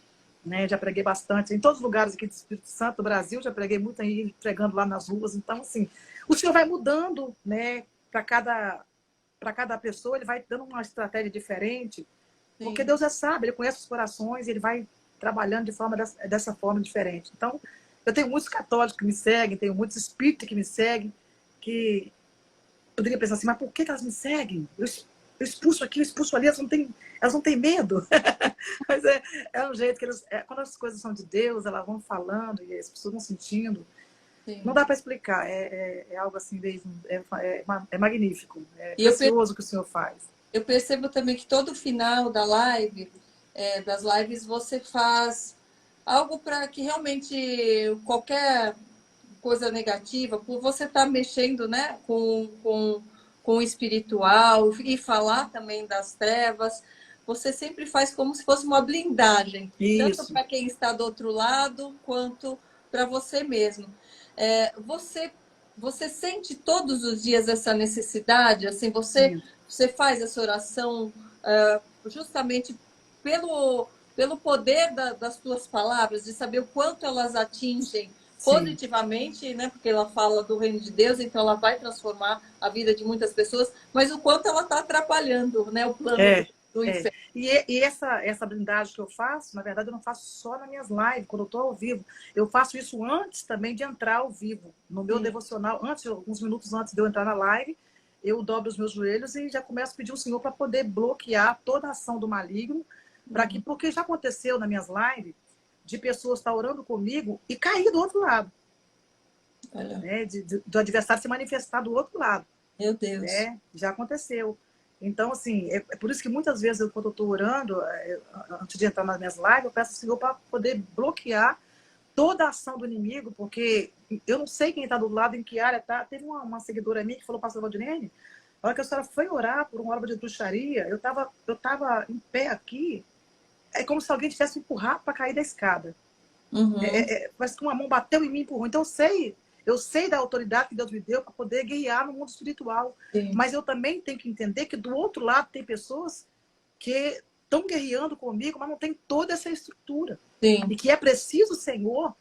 né? Já preguei bastante em todos os lugares aqui do Espírito Santo, do Brasil, já preguei muito aí pregando lá nas ruas. Então, assim, o Senhor vai mudando, né? Para cada pessoa, ele vai dando uma estratégia diferente, porque Sim. Deus é sábio, ele conhece os corações, ele vai trabalhando dessa forma diferente. Então, eu tenho muitos católicos que me seguem, tenho muitos espíritas que me seguem, que poderia pensar assim, mas por que elas me seguem? Eu expulso aqui, eu expulso ali, elas não têm medo. Mas é um jeito que quando as coisas são de Deus, elas vão falando e as pessoas vão sentindo. Não sim. dá para explicar. É algo assim, é magnífico. É E eu, precioso o que o senhor faz. eu percebo também que todo final da live, das lives, você faz algo para que realmente qualquer coisa negativa, por você estar mexendo, né, com o espiritual e falar também das trevas, você sempre faz como se fosse uma blindagem, tanto Isso. para quem está do outro lado, quanto para você mesmo. Você sente todos os dias essa necessidade? Assim, Sim. você faz essa oração justamente pelo, pelo poder das tuas palavras, de saber o quanto elas atingem Sim. positivamente, né? Porque ela fala do reino de Deus, então ela vai transformar a vida de muitas pessoas, mas o quanto ela está atrapalhando, né? O plano É, do é. inferno. E essa blindagem que eu faço, na verdade, eu não faço só nas minhas lives, quando eu estou ao vivo. Eu faço isso antes também de entrar ao vivo. No meu Sim, devocional, antes, alguns minutos antes de eu entrar na live, eu dobro os meus joelhos e já começo a pedir ao Senhor para poder bloquear toda a ação do maligno, porque já aconteceu nas minhas lives de pessoas estar orando comigo e cair do outro lado, olha, né? Do adversário se manifestar do outro lado. meu Deus. Né? Já aconteceu. Então, assim, é por isso que muitas vezes, quando eu estou orando, antes de entrar nas minhas lives, eu peço ao Senhor para poder bloquear toda a ação do inimigo, porque eu não sei quem está do lado, em que área está. Teve uma seguidora minha que falou, pastor Valdinene, na hora que a senhora foi orar por uma obra de bruxaria, eu tava em pé aqui, é como se alguém tivesse me empurrado para cair da escada. Uhum, Parece que uma mão bateu em mim e empurrou. Então eu sei da autoridade que Deus me deu para poder guiar no mundo espiritual. sim, Mas eu também tenho que entender que do outro lado tem pessoas que estão guerreando comigo, mas não tem toda essa estrutura. sim, E que é preciso o Senhor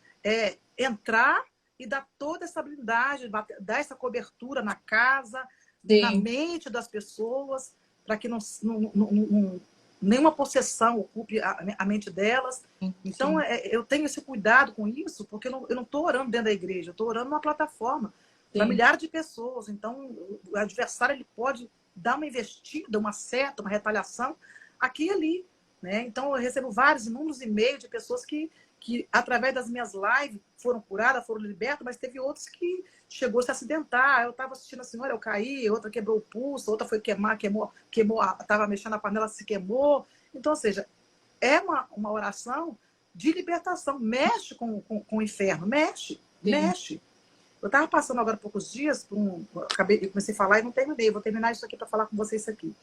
entrar e dar toda essa blindagem, dar essa cobertura na casa, na sim, mente das pessoas, para que nenhuma possessão ocupe a mente delas. Então, sim, eu tenho esse cuidado com isso, porque eu não estou orando dentro da igreja, eu estou orando numa plataforma para sim, milhares de pessoas. Então, o adversário ele pode dar uma investida, uma seta, uma retaliação aqui e ali. Né? Então, eu recebo vários inúmeros e-mails de pessoas que, através das minhas lives, foram curadas, foram libertas, mas teve outros que chegou a se acidentar. Eu estava assistindo a senhora, eu caí, outra quebrou o pulso, outra foi queimou, estava mexendo na panela, se queimou. Então, ou seja, é uma oração de libertação. Mexe com o inferno, mexe, sim. mexe. Eu estava passando agora poucos dias, eu comecei a falar e não terminei. Vou terminar isso aqui para falar com vocês aqui.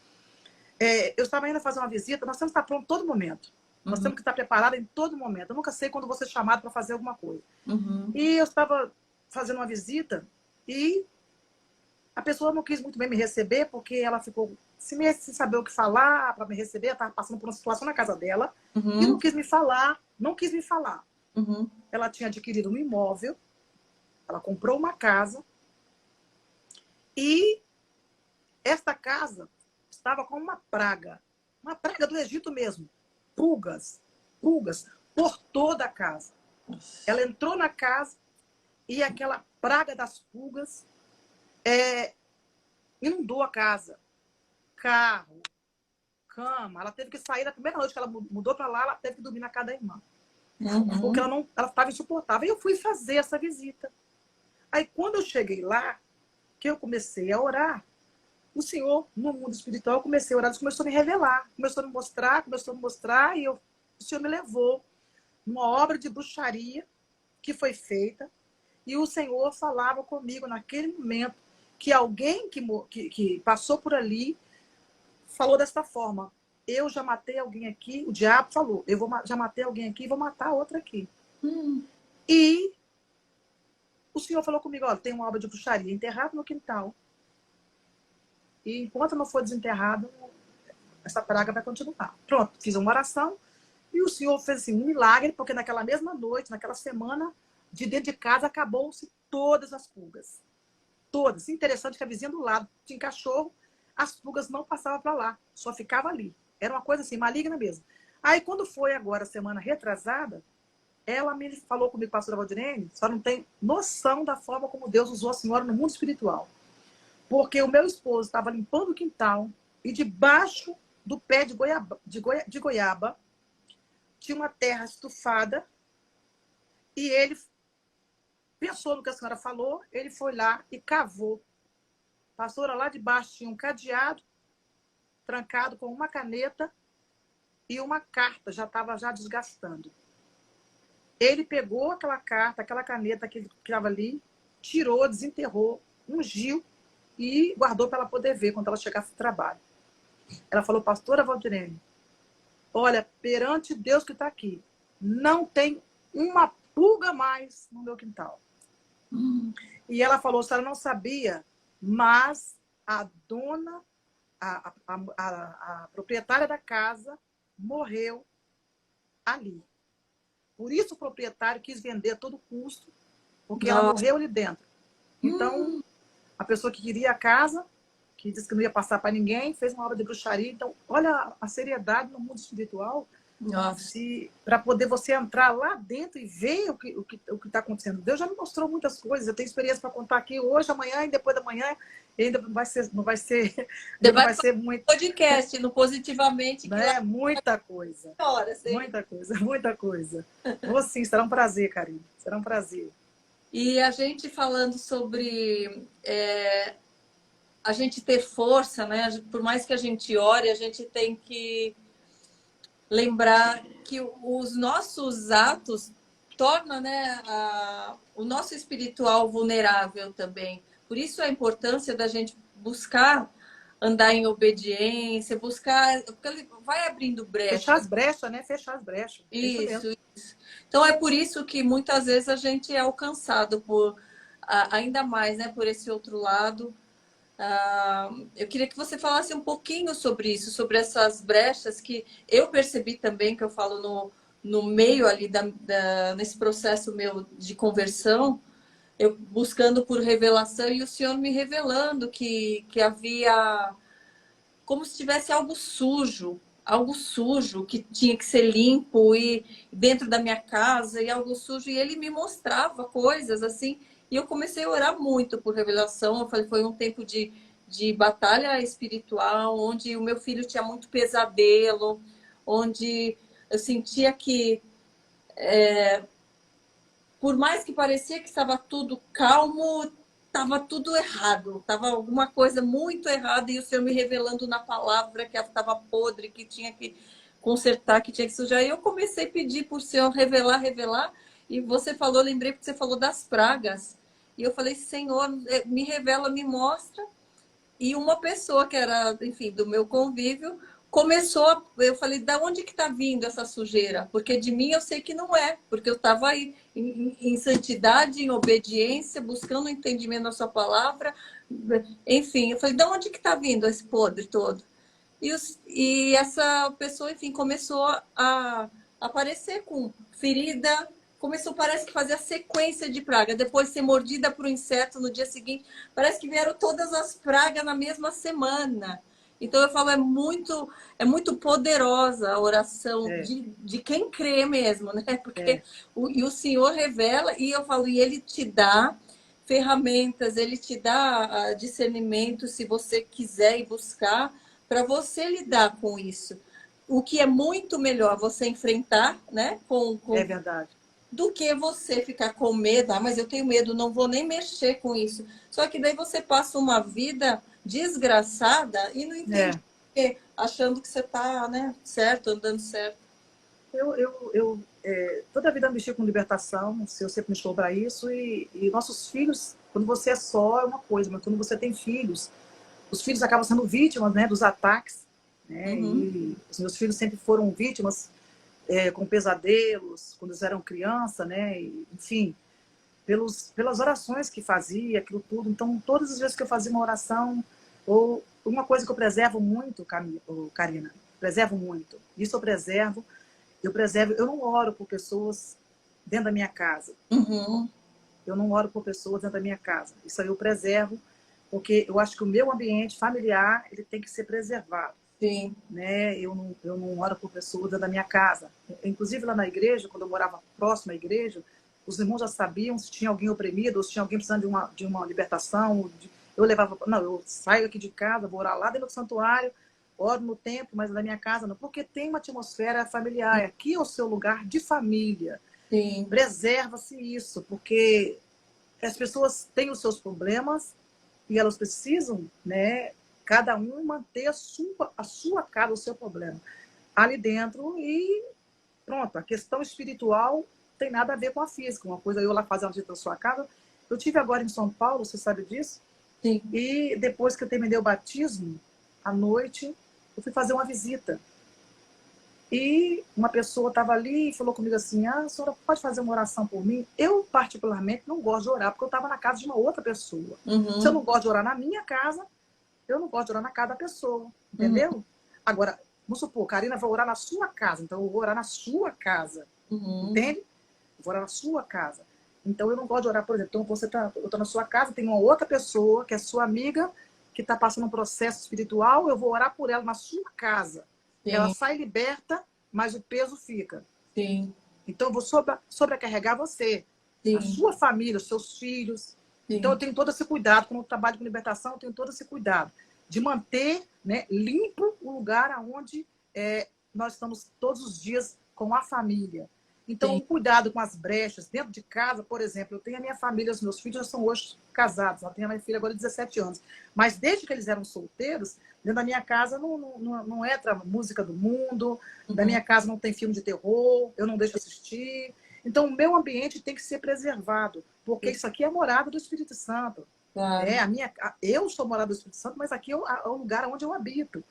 Eu estava indo fazer uma visita, nós temos que estar pronto todo momento. Nós Uhum, temos que estar preparados em todo momento. Eu nunca sei quando vou ser chamado para fazer alguma coisa. uhum, E eu estava fazendo uma visita e a pessoa não quis muito bem me receber, porque ela ficou sem saber o que falar para me receber. Ela estava passando por uma situação na casa dela e não uhum, quis me falar, não quis me falar. uhum. Ela tinha adquirido um imóvel, ela comprou uma casa e esta casa estava com uma praga do Egito mesmo, pulgas, pulgas por toda a casa. Ela entrou na casa e aquela praga das pulgas inundou a casa. Carro, cama. Ela teve que sair na primeira noite que ela mudou para lá, ela teve que dormir na casa da irmã. Porque Uhum. ela estava insuportável. E eu fui fazer essa visita. Aí, quando eu cheguei lá, que eu comecei a orar, o Senhor, no mundo espiritual, eu comecei a orar, Deus começou a me revelar, começou a me mostrar, e o Senhor me levou numa obra de bruxaria que foi feita, e o Senhor falava comigo naquele momento que alguém que passou por ali falou desta forma: eu já matei alguém aqui, o diabo falou, já matei alguém aqui e vou matar outra aqui. Hum, E o Senhor falou comigo: olha, tem uma obra de bruxaria enterrada no quintal, e enquanto não for desenterrado, essa praga vai continuar. Pronto, fiz uma oração, e o Senhor fez assim, um milagre, porque naquela mesma noite, naquela semana, de dentro de casa, acabou-se todas as pulgas. Todas. Interessante que a vizinha do lado tinha cachorro, as pulgas não passavam para lá, só ficava ali. Era uma coisa assim, maligna mesmo. Aí, quando foi agora, semana retrasada, ela me falou comigo, pastora Valdirene, só não tem noção da forma como Deus usou a senhora no mundo espiritual. Porque o meu esposo estava limpando o quintal e debaixo do pé de goiaba tinha uma terra estufada e ele pensou no que a senhora falou, ele foi lá e cavou. Pastora, lá de baixo tinha um cadeado trancado com uma caneta e uma carta, já estava já desgastando. Ele pegou aquela carta, aquela caneta que estava ali, tirou, desenterrou, ungiu e guardou para ela poder ver quando ela chegasse do trabalho. Ela falou, pastora Valdirene, olha, perante Deus que está aqui, não tem uma pulga mais no meu quintal. E ela falou, a senhora não sabia, mas a dona, a proprietária da casa morreu ali. Por isso o proprietário quis vender a todo custo, porque ela Nossa. morreu ali dentro. Então, a pessoa que queria a casa, que disse que não ia passar para ninguém, fez uma obra de bruxaria. Então, olha a seriedade no mundo espiritual, Nossa. para poder você entrar lá dentro e ver o que está acontecendo. Deus já me mostrou muitas coisas. Eu tenho experiência para contar aqui hoje, amanhã e depois da manhã. E ainda não vai ser Você não vai vai fazer ser muito, um podcast no Positivamente, que lá né? Muita coisa. é horas, hein? Muita coisa, muita coisa. Vou sim, será um prazer, Karine. Será um prazer. E a gente falando sobre a gente ter força, né? Por mais que a gente ore, a gente tem que lembrar que os nossos atos tornam, né, o nosso espiritual vulnerável também. Por isso a importância da gente buscar andar em obediência, buscar, porque ele vai abrindo Fechar brecha. as brechas, né? Fechar as brechas. É isso mesmo. Isso. Então é por isso que muitas vezes a gente é alcançado por ainda mais, né, por esse outro lado. Eu queria que você falasse um pouquinho sobre isso, sobre essas brechas que eu percebi também, que eu falo no meio ali nesse processo meu de conversão, eu buscando por revelação e o Senhor me revelando que havia como se tivesse algo sujo que tinha que ser limpo e dentro da minha casa e algo sujo. E ele me mostrava coisas assim. E eu comecei a orar muito por revelação. Eu falei, foi um tempo de batalha espiritual, onde o meu filho tinha muito pesadelo, onde eu sentia que, por mais que parecia que estava tudo calmo, estava tudo errado, estava alguma coisa muito errada e o Senhor me revelando na palavra que estava podre, que tinha que consertar, que tinha que sujar. E eu comecei a pedir para o Senhor revelar, revelar. E você falou, lembrei porque você falou das pragas. E eu falei, Senhor, me revela, me mostra. E uma pessoa que era, enfim, do meu convívio, eu falei, da onde que está vindo essa sujeira? Porque de mim eu sei que não é, porque eu estava aí em santidade, em obediência, buscando o entendimento da sua palavra. Enfim, eu falei, da onde que está vindo esse podre todo? E essa pessoa, enfim, começou a aparecer com ferida, começou, parece que fazer a sequência de praga, depois ser mordida por um inseto no dia seguinte, parece que vieram todas as pragas na mesma semana. Então eu falo, é muito poderosa a oração É, de quem crê mesmo, né? Porque é. e o Senhor revela, e eu falo, e Ele te dá ferramentas, Ele te dá discernimento, se você quiser ir buscar, para você lidar com isso. O que é muito melhor você enfrentar, né, É verdade. do que você ficar com medo. Ah, mas eu tenho medo, não vou nem mexer com isso. Só que daí você passa uma vida desgraçada e não entende É. achando que você está, né, certo, andando certo. Toda a vida eu mexi com libertação, o Senhor sempre me chamou para isso, e nossos filhos, quando você é só, é uma coisa, mas quando você tem filhos, os filhos acabam sendo vítimas, né, dos ataques, né, Uhum. e os meus filhos sempre foram vítimas com pesadelos, quando eles eram criança, né, e, enfim, pelas orações que fazia, aquilo tudo. Então, todas as vezes que eu fazia uma oração, ou uma coisa que eu preservo muito, Karina, preservo muito, isso eu não oro por pessoas dentro da minha casa. Uhum. Eu não oro por pessoas dentro da minha casa. Isso aí eu preservo, porque eu acho que o meu ambiente familiar ele tem que ser preservado. Sim. Né? Eu não oro por pessoas dentro da minha casa. Inclusive lá na igreja, quando eu morava próximo à igreja, os irmãos já sabiam se tinha alguém oprimido ou se tinha alguém precisando de uma libertação. Eu levava, não, eu saio aqui de casa, vou orar lá dentro do santuário, oro no templo, mas na minha casa não, porque tem uma atmosfera familiar. Aqui é o seu lugar de família. Sim. Preserva-se isso, porque as pessoas têm os seus problemas e elas precisam, né, cada um manter a sua casa, o seu problema ali dentro e pronto. A questão espiritual tem nada a ver com a física. Uma coisa eu lá fazer uma visita na sua casa. Eu tive agora em São Paulo, você sabe disso? Sim. E depois que eu terminei o batismo, à noite, eu fui fazer uma visita. E uma pessoa estava ali e falou comigo assim, a senhora pode fazer uma oração por mim? Eu, particularmente, não gosto de orar, porque eu estava na casa de uma outra pessoa. Se eu Uhum. não gosto de orar na minha casa, eu não gosto de orar na casa da pessoa, Uhum. entendeu? Agora, vamos supor, Karina vai orar na sua casa, então eu vou orar na sua casa, Uhum. entende? Eu vou orar na sua casa. Então eu não gosto de orar, por exemplo, então eu estou na sua casa, tem uma outra pessoa que é sua amiga, que está passando um processo espiritual, eu vou orar por ela na sua casa. Ela Sim, sai liberta, mas o peso fica. sim, Então eu vou sobrecarregar você, a sim, sua família, os seus filhos. Então eu sim, tenho todo esse cuidado, quando eu trabalho com libertação, eu tenho todo esse cuidado de manter, né, limpo o lugar onde nós estamos todos os dias com a família. Então, sim. o cuidado com as brechas dentro de casa, por exemplo, eu tenho a minha família, os meus filhos já são hoje casados, eu tenho a minha filha agora de 17 anos. Mas desde que eles eram solteiros, dentro da minha casa não entra música do mundo, da Uhum. minha casa não tem filme de terror, eu não deixo assistir. Então, o meu ambiente tem que ser preservado, porque isso aqui é a morada do Espírito Santo. Claro. Eu sou morada do Espírito Santo, mas aqui é o lugar onde eu habito.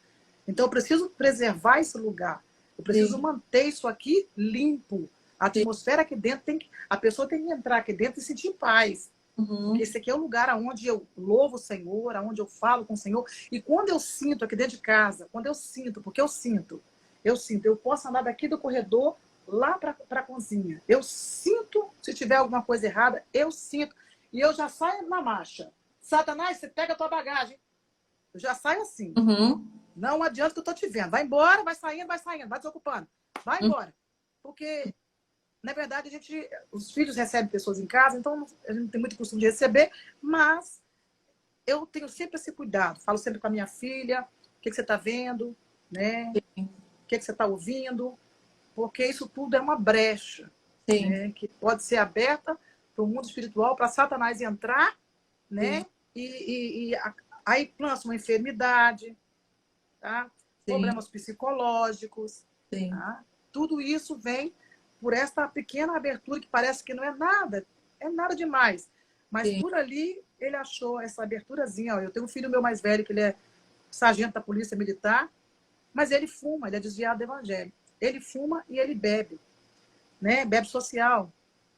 Então, eu preciso preservar esse lugar. Eu preciso Sim, manter isso aqui limpo. A sim. atmosfera aqui dentro a pessoa tem que entrar aqui dentro e sentir paz. Porque Uhum. esse aqui é o lugar onde eu louvo o Senhor, onde eu falo com o Senhor. E quando eu sinto aqui dentro de casa, quando eu sinto, porque eu posso andar daqui do corredor lá para a cozinha. Eu sinto, se tiver alguma coisa errada, eu sinto. E eu já saio na marcha. Satanás, você pega a tua bagagem. Eu já saio assim. Uhum. Não adianta que eu estou te vendo. Vai embora, vai saindo, vai desocupando. Vai Uhum. embora. Porque, na verdade, os filhos recebem pessoas em casa, então a gente não tem muito costume de receber, mas eu tenho sempre esse cuidado. Falo sempre com a minha filha, o que você está vendo, né? O que você está ouvindo, porque isso tudo é uma brecha, Sim, né? Que pode ser aberta para o mundo espiritual, para Satanás entrar, sim, né? Aí lança uma enfermidade, tá? sim, Problemas psicológicos, sim, tá? Tudo isso vem por esta pequena abertura que parece que não é nada demais. Mas sim. por ali ele achou essa aberturazinha. Ó. Eu tenho um filho meu mais velho, que ele é sargento da Polícia Militar, mas ele fuma, ele é desviado do evangelho. Ele fuma e ele bebe, né? Bebe social.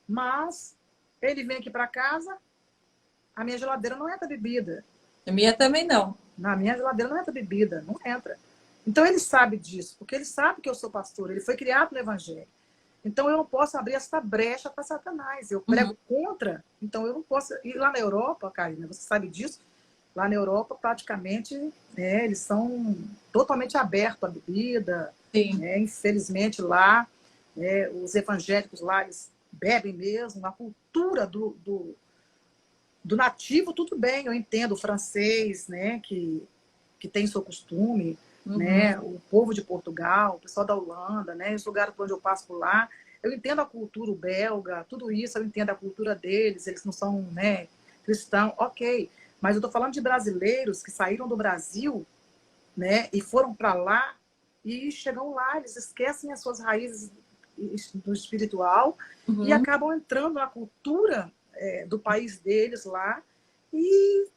Mas ele vem aqui para casa, a minha geladeira não entra bebida. A minha também não. Na minha geladeira não entra bebida, não entra. Então ele sabe disso, porque ele sabe que eu sou pastor, ele foi criado no Evangelho. Então eu não posso abrir essa brecha para Satanás. Eu Uhum. prego contra, então eu não posso. E lá na Europa, Karina, você sabe disso, lá na Europa praticamente eles são totalmente abertos à bebida. Sim. Né? Infelizmente lá, os evangélicos lá, eles bebem mesmo, a cultura do nativo, tudo bem, eu entendo o francês, né, que tem seu costume, Uhum. né, o povo de Portugal, o pessoal da Holanda, né, os lugares por onde eu passo por lá, eu entendo a cultura belga, tudo isso, eu entendo a cultura deles, eles não são, né, cristãos, ok, mas eu estou falando de brasileiros que saíram do Brasil, né, e foram para lá e chegam lá, eles esquecem as suas raízes do espiritual e Uhum. acabam entrando na cultura do país deles lá e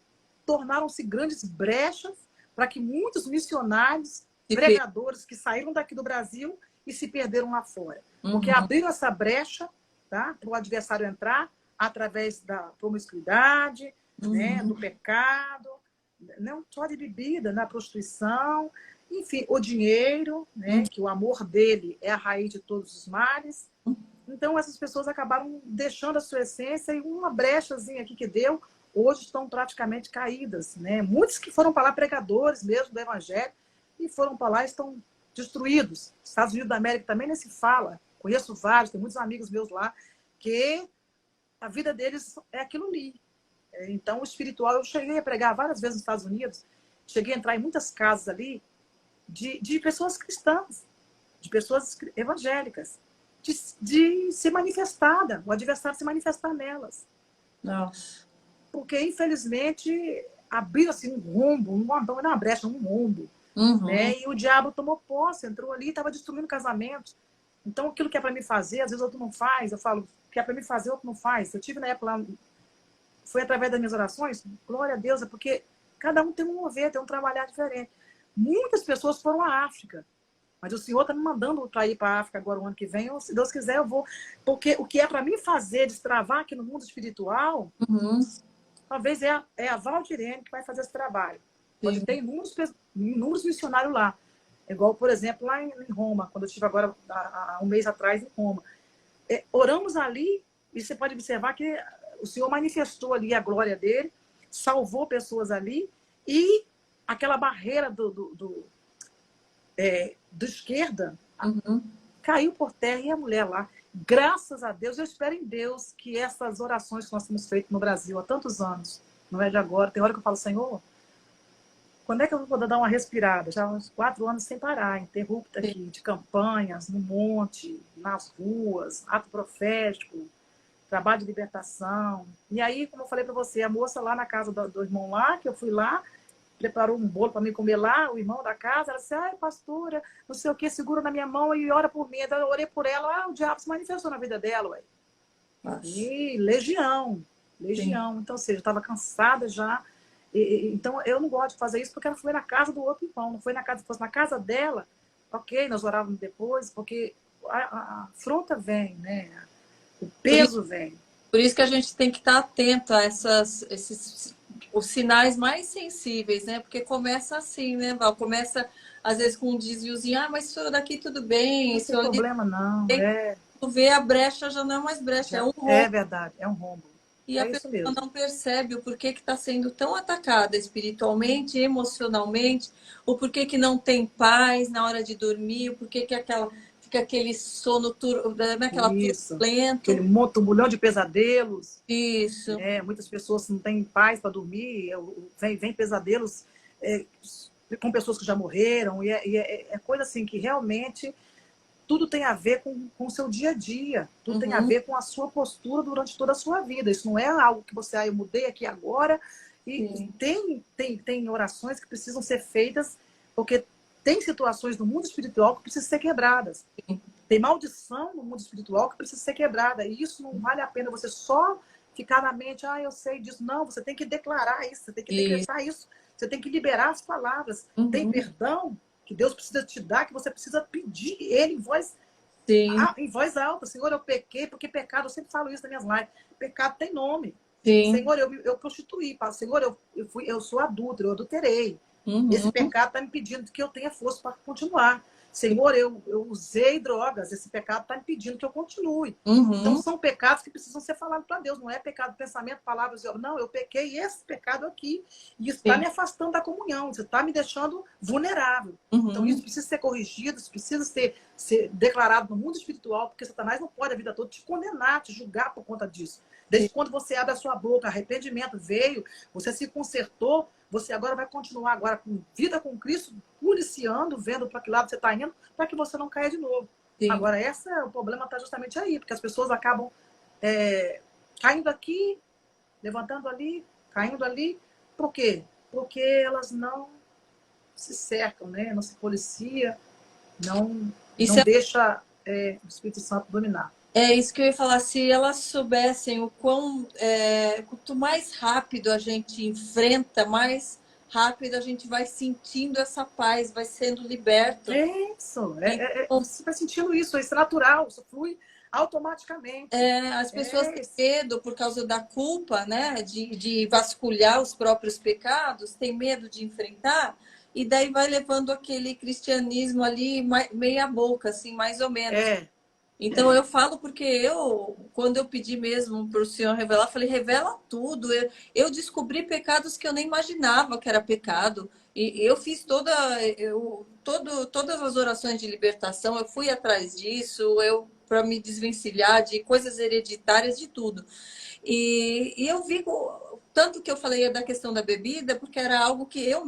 tornaram-se grandes brechas para que muitos missionários, Se per- pregadores que saíram daqui do Brasil e se perderam lá fora. Porque Uhum. abriram essa brecha, tá, para o adversário entrar através da promiscuidade, né, do Uhum. pecado, não só de bebida, na prostituição, enfim, o dinheiro, Uhum. né, que o amor dele é a raiz de todos os males. Então, essas pessoas acabaram deixando a sua essência e uma brechazinha aqui que deu, hoje estão praticamente caídas. Né? Muitos que foram para lá, pregadores mesmo do Evangelho, e foram para lá e estão destruídos. Estados Unidos da América também nem se fala. Conheço vários, tem muitos amigos meus lá, que a vida deles é aquilo ali. Então, o espiritual, eu cheguei a pregar várias vezes nos Estados Unidos, cheguei a entrar em muitas casas ali de pessoas cristãs, de pessoas evangélicas, de se manifestar, o adversário se manifestar nelas. Nossa. Porque, infelizmente, abriu assim um rombo, não uma brecha, um rombo, Uhum. né? E o diabo tomou posse, entrou ali e estava destruindo casamentos. Então, aquilo que é para mim fazer, às vezes outro não faz. Eu falo, que é para mim fazer, outro não faz. Eu tive na época lá, foi através das minhas orações, glória a Deus, é porque cada um tem um mover, tem um trabalhar diferente. Muitas pessoas foram à África, mas o Senhor está me mandando para ir para a África agora o ano que vem. Eu, se Deus quiser, eu vou. Porque o que é para mim fazer, destravar aqui no mundo espiritual, Uhum. talvez é a Valdirene que vai fazer esse trabalho. Pode Sim. ter inúmeros missionários lá. Igual, por exemplo, lá em Roma, quando eu estive agora, há um mês atrás, em Roma. Oramos ali, e você pode observar que o Senhor manifestou ali a glória dele, salvou pessoas ali, e aquela barreira do esquerda Uhum. caiu por terra e a mulher lá. Graças a Deus, eu espero em Deus que essas orações que nós temos feito no Brasil há tantos anos, não é de agora, tem hora que eu falo, Senhor, quando é que eu vou poder dar uma respirada? Já há uns 4 anos sem parar, interrupta Sim. aqui, de campanhas, no monte, nas ruas, ato profético, trabalho de libertação. E aí, como eu falei para você, a moça lá na casa do irmão lá, que eu fui lá, preparou um bolo para mim comer lá, o irmão da casa, ela disse, ai, pastora, não sei o que, segura na minha mão e ora por mim. Então, eu orei por ela, o diabo se manifestou na vida dela, ué. Nossa. E legião, Sim. legião. Então, ou seja, eu estava cansada já. Então, eu não gosto de fazer isso porque ela foi na casa do outro irmão, não foi na casa, se fosse na casa dela, ok, nós orávamos depois, porque a afronta vem, né? O Por isso, peso vem. por isso que a gente tem que estar atento a esses os sinais mais sensíveis, né? Porque começa assim, né, Val? Começa, às vezes, com um desviozinho. Ah, mas isso daqui tudo bem, Não isso tem ali. problema, não. Tem que ver a brecha, já não é mais brecha, é Já, um é rombo. verdade, é um rombo. E a É isso pessoa mesmo. não percebe o porquê que está sendo tão atacada espiritualmente, emocionalmente, o porquê que não tem paz na hora de dormir, o porquê que fica aquele sono, aquela Isso. Aquele turbulento. mulhão de pesadelos. Isso, Né? Muitas pessoas não têm paz para dormir, vem pesadelos é, com pessoas que já morreram, é coisa assim que realmente tudo tem a ver com o seu dia a dia, tudo tem a uhum, ver com a sua postura durante toda a sua vida. Isso não é algo que você, eu mudei aqui agora, e sim, tem orações que precisam ser feitas, porque tem situações no mundo espiritual que precisam ser quebradas. sim, Tem maldição no mundo espiritual que precisa ser quebrada. E isso não vale a pena você só ficar na mente, ah, eu sei disso. Não, você tem que declarar isso, você tem que e, decretar isso, você tem que liberar as palavras. Tem uhum, perdão que Deus precisa te dar, que você precisa pedir ele sim, em voz alta. Senhor, eu pequei, porque pecado, eu sempre falo isso nas minhas lives, pecado tem nome. sim, Senhor, eu prostituí. Senhor, eu sou adúltero, eu adulterei. Esse uhum, pecado está me pedindo que eu tenha força para continuar. Senhor, eu usei drogas, esse pecado está me pedindo que eu continue. Então, uhum, são pecados que precisam ser falados para Deus. Não é pecado de pensamento, palavras. Não, eu pequei esse pecado aqui. E isso está sim, me afastando da comunhão. Isso está me deixando vulnerável. Então, isso uhum, precisa ser corrigido, isso precisa ser declarado no mundo espiritual, porque Satanás não pode a vida toda te condenar, te julgar por conta disso. sim, Desde quando você abre a sua boca, arrependimento veio, você se consertou, você agora vai continuar agora com vida com Cristo, policiando, vendo para que lado você está indo, para que você não caia de novo. sim. Agora, o problema está justamente aí, porque as pessoas acabam caindo aqui, levantando ali, caindo ali. Por quê? Porque elas não se cercam, né? Não se policia, Isso não deixa o Espírito Santo dominar. é isso que eu ia falar, se elas soubessem o quanto mais rápido a gente enfrenta, mais rápido a gente vai sentindo essa paz, vai sendo liberto. É isso. Então, Você vai sentindo isso, isso é natural, isso flui automaticamente. as pessoas É têm isso. medo por causa da culpa, né, de vasculhar os próprios pecados, tem medo de enfrentar, e daí vai levando aquele cristianismo ali meia boca, assim, mais ou menos. É, Então é. eu falo porque quando eu pedi mesmo para o Senhor revelar, falei, revela tudo. Eu descobri pecados que eu nem imaginava que era pecado. E eu fiz todas as orações de libertação, eu fui atrás disso, eu para me desvencilhar de coisas hereditárias, de tudo. E eu vi tanto que eu falei da questão da bebida, porque era algo que eu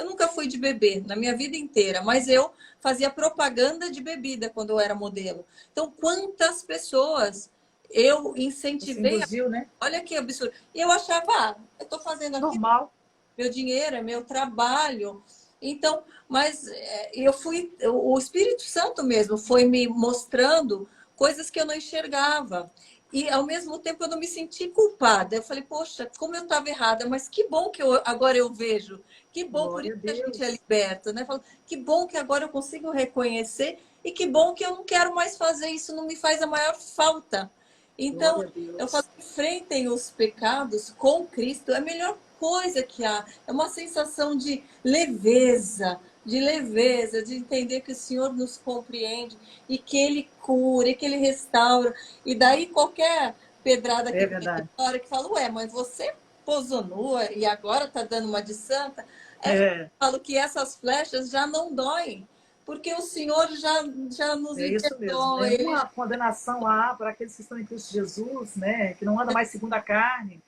nunca fui de beber na minha vida inteira, mas eu fazia propaganda de bebida quando eu era modelo. Então, quantas pessoas eu Você incentivei, induziu, né? olha que absurdo. E eu achava, ah, eu estou fazendo aqui Normal. meu dinheiro, é meu trabalho. Então, mas eu fui, o Espírito Santo mesmo foi me mostrando coisas que eu não enxergava. E ao mesmo tempo eu não me senti culpada. Eu falei, poxa, como eu estava errada, mas que bom que agora eu vejo. Que bom, por Glória isso a que a gente é Deus. liberta, né? Falo, que bom que agora eu consigo reconhecer e que bom que eu não quero mais fazer isso, não me faz a maior falta. Então, Glória a eu falo, Deus. enfrentem os pecados com Cristo, é a melhor coisa que há. É uma sensação de leveza, de entender que o Senhor nos compreende e que Ele cura, e que Ele restaura. E daí qualquer pedrada que É vem de verdade. fora que fala, ué, mas você posou nua e agora tá dando uma de santa. É, eu É, falo que essas flechas já não doem, porque o Senhor já nos é isso mesmo. libertou, Ele já... Nenhuma condenação há para aqueles que estão em Cristo Jesus, né? Que não anda mais segundo a carne.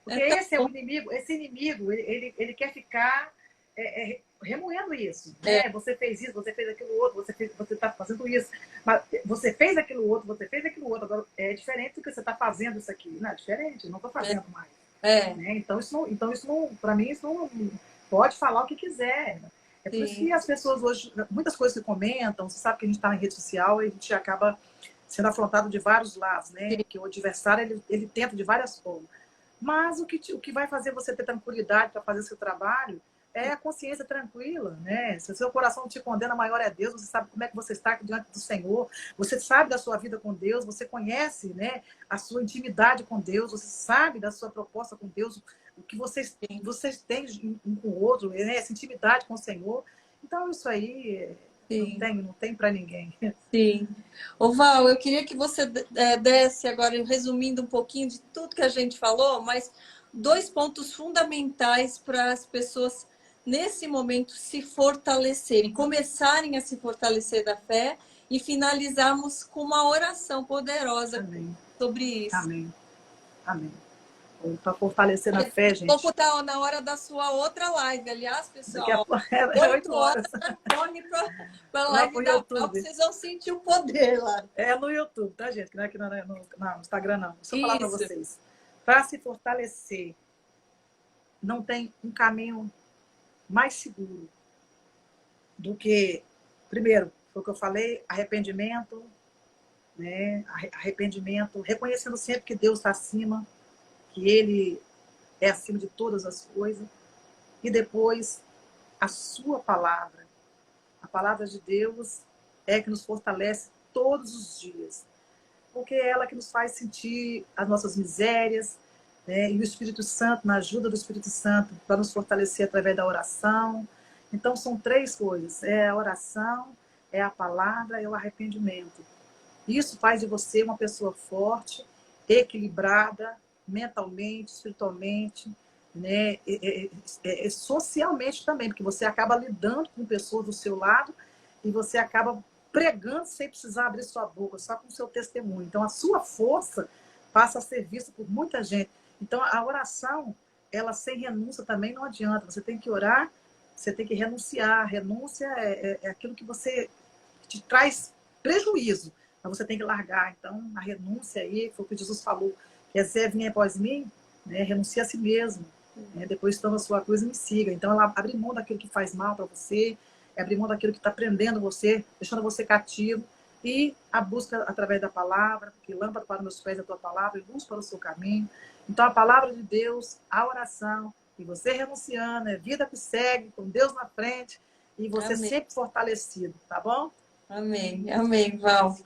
Porque É tão esse é o bom. inimigo, esse inimigo, ele quer ficar remoendo isso, É, né? Você fez isso, você fez aquilo outro, você está fazendo isso, mas você fez aquilo outro, você fez aquilo outro, agora é diferente do que você está fazendo isso aqui. Não, é diferente, eu não estou fazendo mais. é, Né? Então isso não, para mim, isso não pode falar o que quiser. É por isso sim, que as pessoas hoje, muitas coisas que comentam, você sabe que a gente está na rede social e a gente acaba sendo afrontado de vários lados, né? sim, Que o adversário ele tenta de várias formas. Mas o que vai fazer você ter tranquilidade para fazer seu trabalho é a consciência tranquila, né? Se o seu coração te condena, maior é Deus, você sabe como é que você está diante do Senhor, você sabe da sua vida com Deus, você conhece, né, a sua intimidade com Deus, você sabe da sua proposta com Deus, o que sim. vocês têm um com o outro, né, essa intimidade com o Senhor. Então, isso aí Sim. não tem para ninguém. Sim. Ô Val, eu queria que você desse agora, resumindo um pouquinho de tudo que a gente falou, mas dois pontos fundamentais para as pessoas, nesse momento, se fortalecerem, começarem a se fortalecer da fé e finalizarmos com uma oração poderosa Amém, sobre isso. amém, amém. Para fortalecer na fé, Vou gente, botar na hora da sua outra live. Aliás, daqui a pessoal, pouco é 8 8 horas horas. já corre para a Lá live pro da Val, que YouTube. vocês vão sentir o poder lá. É no YouTube, tá, gente? Que não é aqui no Instagram, não. Deixa eu falar para Isso. vocês. Para se fortalecer, não tem um caminho mais seguro do que, primeiro, foi o que eu falei, arrependimento, né? Arrependimento, reconhecendo sempre que Deus está acima, que Ele é acima de todas as coisas. E depois, a sua palavra. A palavra de Deus é que nos fortalece todos os dias. Porque é ela que nos faz sentir as nossas misérias, né? E o Espírito Santo, na ajuda do Espírito Santo, para nos fortalecer através da oração. Então, são três coisas: é a oração, é a palavra e é o arrependimento. Isso faz de você uma pessoa forte, equilibrada, mentalmente, espiritualmente, né? Socialmente também, porque você acaba lidando com pessoas do seu lado e você acaba pregando sem precisar abrir sua boca, só com o seu testemunho. Então, a sua força passa a ser vista por muita gente. Então, a oração, ela sem renúncia também não adianta. Você tem que orar, você tem que renunciar. Renúncia é aquilo que você te traz prejuízo, mas você tem que largar. Então, a renúncia aí, foi o que Jesus falou: quer vir após mim, né, renuncia a si mesmo, né, depois toma a sua cruz e me siga. Então, ela abre mão daquilo que faz mal para você, abrir mão daquilo que está prendendo você, deixando você cativo, e a busca através da palavra, porque lâmpada para os meus pés é a tua palavra e luz para o seu caminho. Então, a palavra de Deus, a oração, e você renunciando, é vida que segue, com Deus na frente, e você Amém. sempre fortalecido, tá bom? Amém, amém, Val.